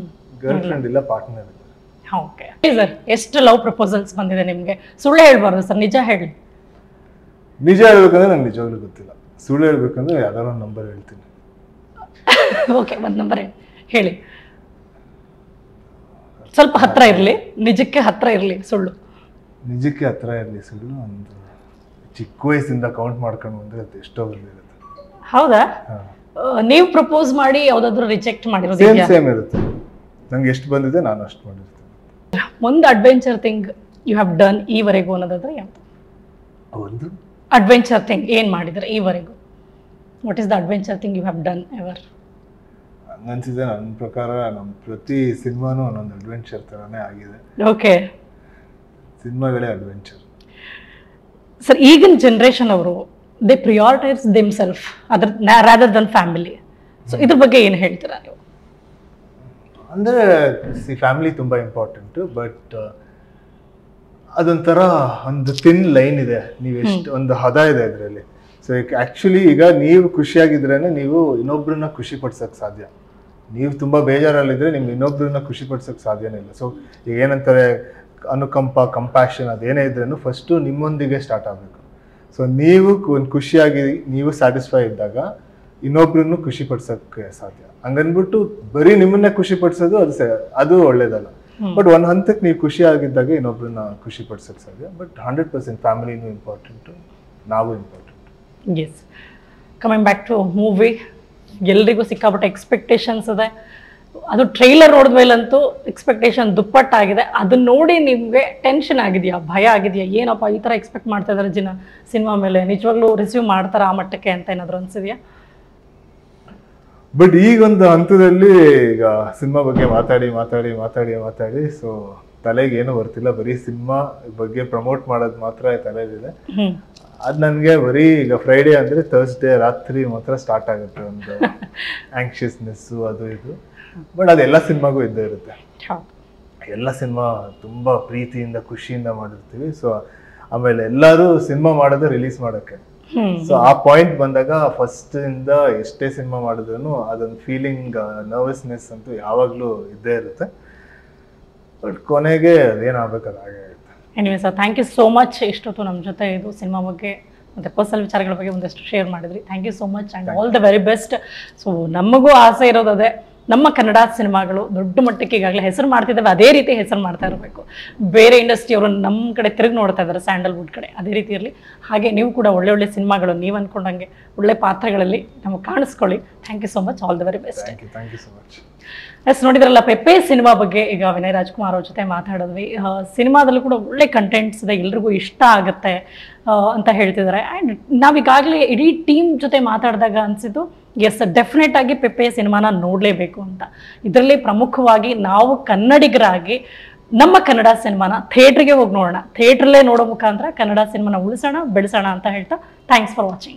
Speaker 2: ಗರ್ಲ್ ಫ್ರೆಂಡ್ ಇಲ್ಲ, ಪಾರ್ಟ್ನರ್ ಇಲ್ಲ.
Speaker 1: ಓಕೆ ಸರ್, ಎಷ್ಟು ಲವ್ ಪ್ರಪೋಸಲ್ಸ್ ಬಂದಿದೆ ನಿಮ್ಗೆ? ಸುಳ್ಳು ಹೇಳ್ಬಾರ್ದು ಸರ್, ನಿಜ ಹೇಳಿ.
Speaker 2: ನಿಜ ಹೇಳ್ಬೇಕಂದ್ರೆ ನಂಗೆ ನಿಜವಾಗ್ಲೂ ಗೊತ್ತಿಲ್ಲ. ಸುಳ್ಳು ಹೇಳ್ಬೇಕಂದ್ರೆ ಯಾವ್ದಾರ ಒಂದು ನಂಬರ್ ಹೇಳ್ತೀನಿ.
Speaker 1: ಓಕೆ, ಒಂದು ನಂಬರ್ ಹೇಳಿ. ಸ್ವಲ್ಪ ಹತ್ರ ಇರ್ಲಿ, ನಿಜಕ್ಕೆ ಹತ್ರ ಇರ್ಲಿ ಸುಳ್ಳು.
Speaker 2: ನಿಜಕ್ಕೆ ಹತ್ರ ಇರಲಿ ಸುಳ್ಳು. ಒಂದು ಚಿಕ್ಕ ವಯಸ್ಸಿಂದ ಕೌಂಟ್ ಮಾಡ್ಕೊಂಡು ಬಂದ್ರೆ ಅದು ಎಷ್ಟೋ ಬಂದಿರುತ್ತೆ.
Speaker 1: ಹೌದಾ? ನೀವು ಪ್ರಪೋಸ್ ಮಾಡಿ ಯಾವ್ದಾದ್ರು ರಿಜೆಕ್ಟ್ ಮಾಡಿರೋದು?
Speaker 2: ಸೇಮ್ ಇರುತ್ತೆ. ನಂಗೆ ಎಷ್ಟು ಬಂದಿದೆ ನಾನು ಅಷ್ಟು ಮಾಡಿರ್ತೀನಿ.
Speaker 1: ಒಂದು adventure thing you have done ಈವರೆಗೂ ಅನ್ನೋದಾದ್ರೆ ಯಾವುದು?
Speaker 2: ಒಂದು
Speaker 1: ಅಡ್ವೆಂಚರ್ ಥಿಂಗ್ ಏನ್ ಮಾಡಿದ್ರೆ ಈವರೆಗೂ? What is the adventure thing you have done ever?
Speaker 2: ಅನ್ಸಿದೆ ನನ್ನ ಪ್ರಕಾರ ನಮ್ಮ ಪ್ರತಿ ಸಿನಿಮಾನು ಒಂದೊಂದು ಅಡ್ವೆಂಚರ್ ತರಾನೇ ಆಗಿದೆ.
Speaker 1: ಓಕೆ,
Speaker 2: ಸಿನಿಮಾಗಳೇ ಅಡ್ವೆಂಚರ್.
Speaker 1: ಸರ್ ಈಗಿನ ಜನರೇಷನ್ ಅವರು they prioritise themselves other rather than family. So ಇದ್ರ ಬಗ್ಗೆ ಏನು ಹೇಳ್ತೀರಾ ನೀವು?
Speaker 2: ಅಂದರೆ ಫ್ಯಾಮಿಲಿ ತುಂಬ ಇಂಪಾರ್ಟೆಂಟು, ಬಟ್ ಅದೊಂಥರ ಒಂದು ಥಿನ್ ಲೈನ್ ಇದೆ. ನೀವು ಎಷ್ಟು ಒಂದು ಹದ ಇದೆ ಇದರಲ್ಲಿ. ಸೊ ಆ್ಯಕ್ಚುಲಿ ಈಗ ನೀವು ಖುಷಿಯಾಗಿದ್ರೇ ನೀವು ಇನ್ನೊಬ್ರನ್ನ ಖುಷಿ ಪಡ್ಸೋಕ್ಕೆ ಸಾಧ್ಯ. ನೀವು ತುಂಬ ಬೇಜಾರಲ್ಲಿದ್ದರೆ ನಿಮ್ಗೆ ಇನ್ನೊಬ್ರನ್ನ ಖುಷಿ ಪಡ್ಸೋಕ್ಕೆ ಸಾಧ್ಯನೇ ಇಲ್ಲ. ಸೊ ಈಗ ಏನಂತಾರೆ, ಅನುಕಂಪ, ಕಂಪ್ಯಾಷನ್ ಅದೇನೇ ಇದ್ರೂ ಫಸ್ಟು ನಿಮ್ಮೊಂದಿಗೆ ಸ್ಟಾರ್ಟ್ ಆಗಬೇಕು. ಸೊ ನೀವು ಒಂದು ಖುಷಿಯಾಗಿ ನೀವು ಸ್ಯಾಟಿಸ್ಫೈ ಇದ್ದಾಗ ಇನ್ನೊಬ್ರನ್ನು ಖುಷಿ ಪಡ್ಸೋಕ್ಕೆ ಸಾಧ್ಯ. ಹಂಗನ್ಬಿಟ್ಟು ಬರೀ ನಿಮ್ಮನ್ನೇ ಖುಷಿ ಪಡಿಸೋದು ಅದು ಒಳ್ಳೇದಲ್ಲ. ಬಟ್ ಒಂದು ಹಂತಕ್ಕೆ ನೀವು ಖುಷಿಯಾಗಿದ್ದಾಗ ಇನ್ನೊಬ್ರನ್ನ ಖುಷಿ ಪಡ್ಸೋಕ್ಕೆ ಸಾಧ್ಯ. ಬಟ್ 100% ಫ್ಯಾಮಿಲಿನೂ ಇಂಪಾರ್ಟೆಂಟು, ನಾವು important.
Speaker 1: Yes, coming back to movie, ಎಲ್ರಿಗೂ ಸಿಕ್ಕಾಪಟ್ಟೆ ಎಕ್ಸ್ಪೆಕ್ಟೇಷನ್ಸ್ ಇದೆ. ಅದು ಟ್ರೈಲರ್ ನೋಡಿದ್ಮೇಲಂತೂ ಎಕ್ಸ್ಪೆಕ್ಟೇಷನ್ ದುಪ್ಪಟ್ಟಾಗಿದೆ. ಅದನ್ನ ನೋಡಿ ನಿಮಗೆ ಟೆನ್ಷನ್ ಆಗಿದೆಯಾ, ಭಯ ಆಗಿದೆಯಾ? ಏನಪ್ಪ ಈ ಥರ ಎಕ್ಸ್ಪೆಕ್ಟ್ ಮಾಡ್ತಾ ಇದ್ದಾರೆ ಜನ ಸಿನಿಮಾ ಮೇಲೆ, ನಿಜವಾಗ್ಲೂ ರಿಸೀವ್ ಮಾಡ್ತಾರಾ ಆ ಮಟ್ಟಕ್ಕೆ ಅಂತ ಏನಾದರೂ ಅನ್ಸಿದೆಯಾ?
Speaker 2: ಬಟ್ ಈಗೊಂದು ಹಂತದಲ್ಲಿ ಈಗ ಸಿನಿಮಾ ಬಗ್ಗೆ ಮಾತಾಡಿ ಸೊ ತಲೆಗೆ ಏನೂ ಬರ್ತಿಲ್ಲ. ಬರೀ ಸಿನಿಮಾ ಬಗ್ಗೆ ಪ್ರಮೋಟ್ ಮಾಡೋದು ಮಾತ್ರ ತಲೆಯಲ್ಲಿದೆ. ಅದು ನನಗೆ ಬರೀ ಈಗ ಫ್ರೈಡೇ ಅಂದರೆ ಥರ್ಸ್ಡೇ ರಾತ್ರಿ ಮಾತ್ರ ಸ್ಟಾರ್ಟ್ ಆಗುತ್ತೆ ಒಂದು ಆಂಕ್ಷಿಯಸ್ನೆಸ್ಸು ಅದು ಇದು. ಬಟ್ ಅದೆಲ್ಲ ಸಿನಿಮಾಗೂ ಇದ್ದೇ ಇರುತ್ತೆ. ಎಲ್ಲ ಸಿನಿಮಾ ತುಂಬ ಪ್ರೀತಿಯಿಂದ ಖುಷಿಯಿಂದ ಮಾಡಿರ್ತೀವಿ. ಸೊ ಆಮೇಲೆ ಎಲ್ಲರೂ ಸಿನಿಮಾ ಮಾಡೋದು ರಿಲೀಸ್ ಮಾಡೋಕ್ಕೆ. ಸೊ ಆ ಪಾಯಿಂಟ್ ಬಂದಾಗ ಫಸ್ಟ್ ಇಂದ ಎಷ್ಟೇ ಸಿನಿಮಾ ಮಾಡಿದ್ರು ಅದೊಂದು ಫೀಲಿಂಗ್, ನರ್ವಸ್ನೆಸ್ ಅಂತೂ ಯಾವಾಗಲೂ ಇದ್ದೇ ಇರುತ್ತೆ. ಬಟ್ ಕೊನೆಗೆ ಅದೇನಾಗಬೇಕು ಅದು ಹಾಗೆ ಆಗುತ್ತೆ.
Speaker 1: Anyway sir, thank you so much. ಇಷ್ಟೊತ್ತು ನಮ್ಮ ಜೊತೆ ಇದು ಸಿನಿಮಾ ಬಗ್ಗೆ ಮತ್ತು ಪರ್ಸನಲ್ ವಿಚಾರಗಳ ಬಗ್ಗೆ ಒಂದಷ್ಟು ಶೇರ್ ಮಾಡಿದ್ರಿ. Thank you so much and all the very best. So ನಮಗೂ ಆಸೆ ಇರೋದೇ ನಮ್ಮ ಕನ್ನಡ ಸಿನಿಮಾಗಳು ದೊಡ್ಡ ಮಟ್ಟಕ್ಕೆ ಈಗಾಗಲೇ ಹೆಸರು ಮಾಡ್ತಿದ್ದಾವೆ, ಅದೇ ರೀತಿ ಹೆಸರು ಮಾಡ್ತಾ ಇರಬೇಕು. ಬೇರೆ ಇಂಡಸ್ಟ್ರಿಯವರು ನಮ್ಮ ಕಡೆ ತಿರುಗಿ ನೋಡ್ತಾ ಇದ್ದಾರೆ, ಸ್ಯಾಂಡಲ್ವುಡ್ ಕಡೆ, ಅದೇ ರೀತಿಯಲ್ಲಿ ಹಾಗೆ ನೀವು ಕೂಡ ಒಳ್ಳೆ ಸಿನಿಮಾಗಳು ನೀವು ಅಂದ್ಕೊಂಡಂಗೆ ಒಳ್ಳೆ ಪಾತ್ರಗಳಲ್ಲಿ ನಮಗೆ ಕಾಣಿಸ್ಕೊಳ್ಳಿ. Thank you so much, all the very best.
Speaker 2: Thank you so much.
Speaker 1: Yes, ನೋಡಿದ್ರಲ್ಲ ಪೆಪ್ಪೆ ಸಿನಿಮಾ ಬಗ್ಗೆ ಈಗ ವಿನಯ್ ರಾಜ್ಕುಮಾರ್ ಅವ್ರ ಜೊತೆ ಮಾತಾಡಿದ್ವಿ. ಸಿನಿಮಾದಲ್ಲೂ ಕೂಡ ಒಳ್ಳೆ ಕಂಟೆಂಟ್ಸ್ ಇದೆ, ಎಲ್ರಿಗೂ ಇಷ್ಟ ಆಗುತ್ತೆ ಅಂತ ಹೇಳ್ತಿದ್ದಾರೆ. ಆ್ಯಂಡ್ ನಾವೀಗಾಗಲೇ ಇಡೀ ಟೀಮ್ ಜೊತೆ ಮಾತಾಡಿದಾಗ ಅನಿಸಿದ್ದು, ಎಸ್ ಡೆಫಿನೆಟ್ ಆಗಿ ಪೆಪ್ಪೆ ಸಿನಿಮಾನ ನೋಡಲೇಬೇಕು ಅಂತ. ಇದರಲ್ಲಿ ಪ್ರಮುಖವಾಗಿ ನಾವು ಕನ್ನಡಿಗರಾಗಿ ನಮ್ಮ ಕನ್ನಡ ಸಿನಿಮಾನ ಥಿಯೇಟ್ರಿಗೆ ಹೋಗಿ ನೋಡೋಣ, ಥಿಯೇಟ್ರಲ್ಲೇ ನೋಡೋ ಮುಖಾಂತರ ಕನ್ನಡ ಸಿನಿಮಾನ ಉಳಿಸೋಣ, ಬೆಳೆಸೋಣ ಅಂತ ಹೇಳ್ತಾ ಥ್ಯಾಂಕ್ಸ್ ಫಾರ್ ವಾಚಿಂಗ್.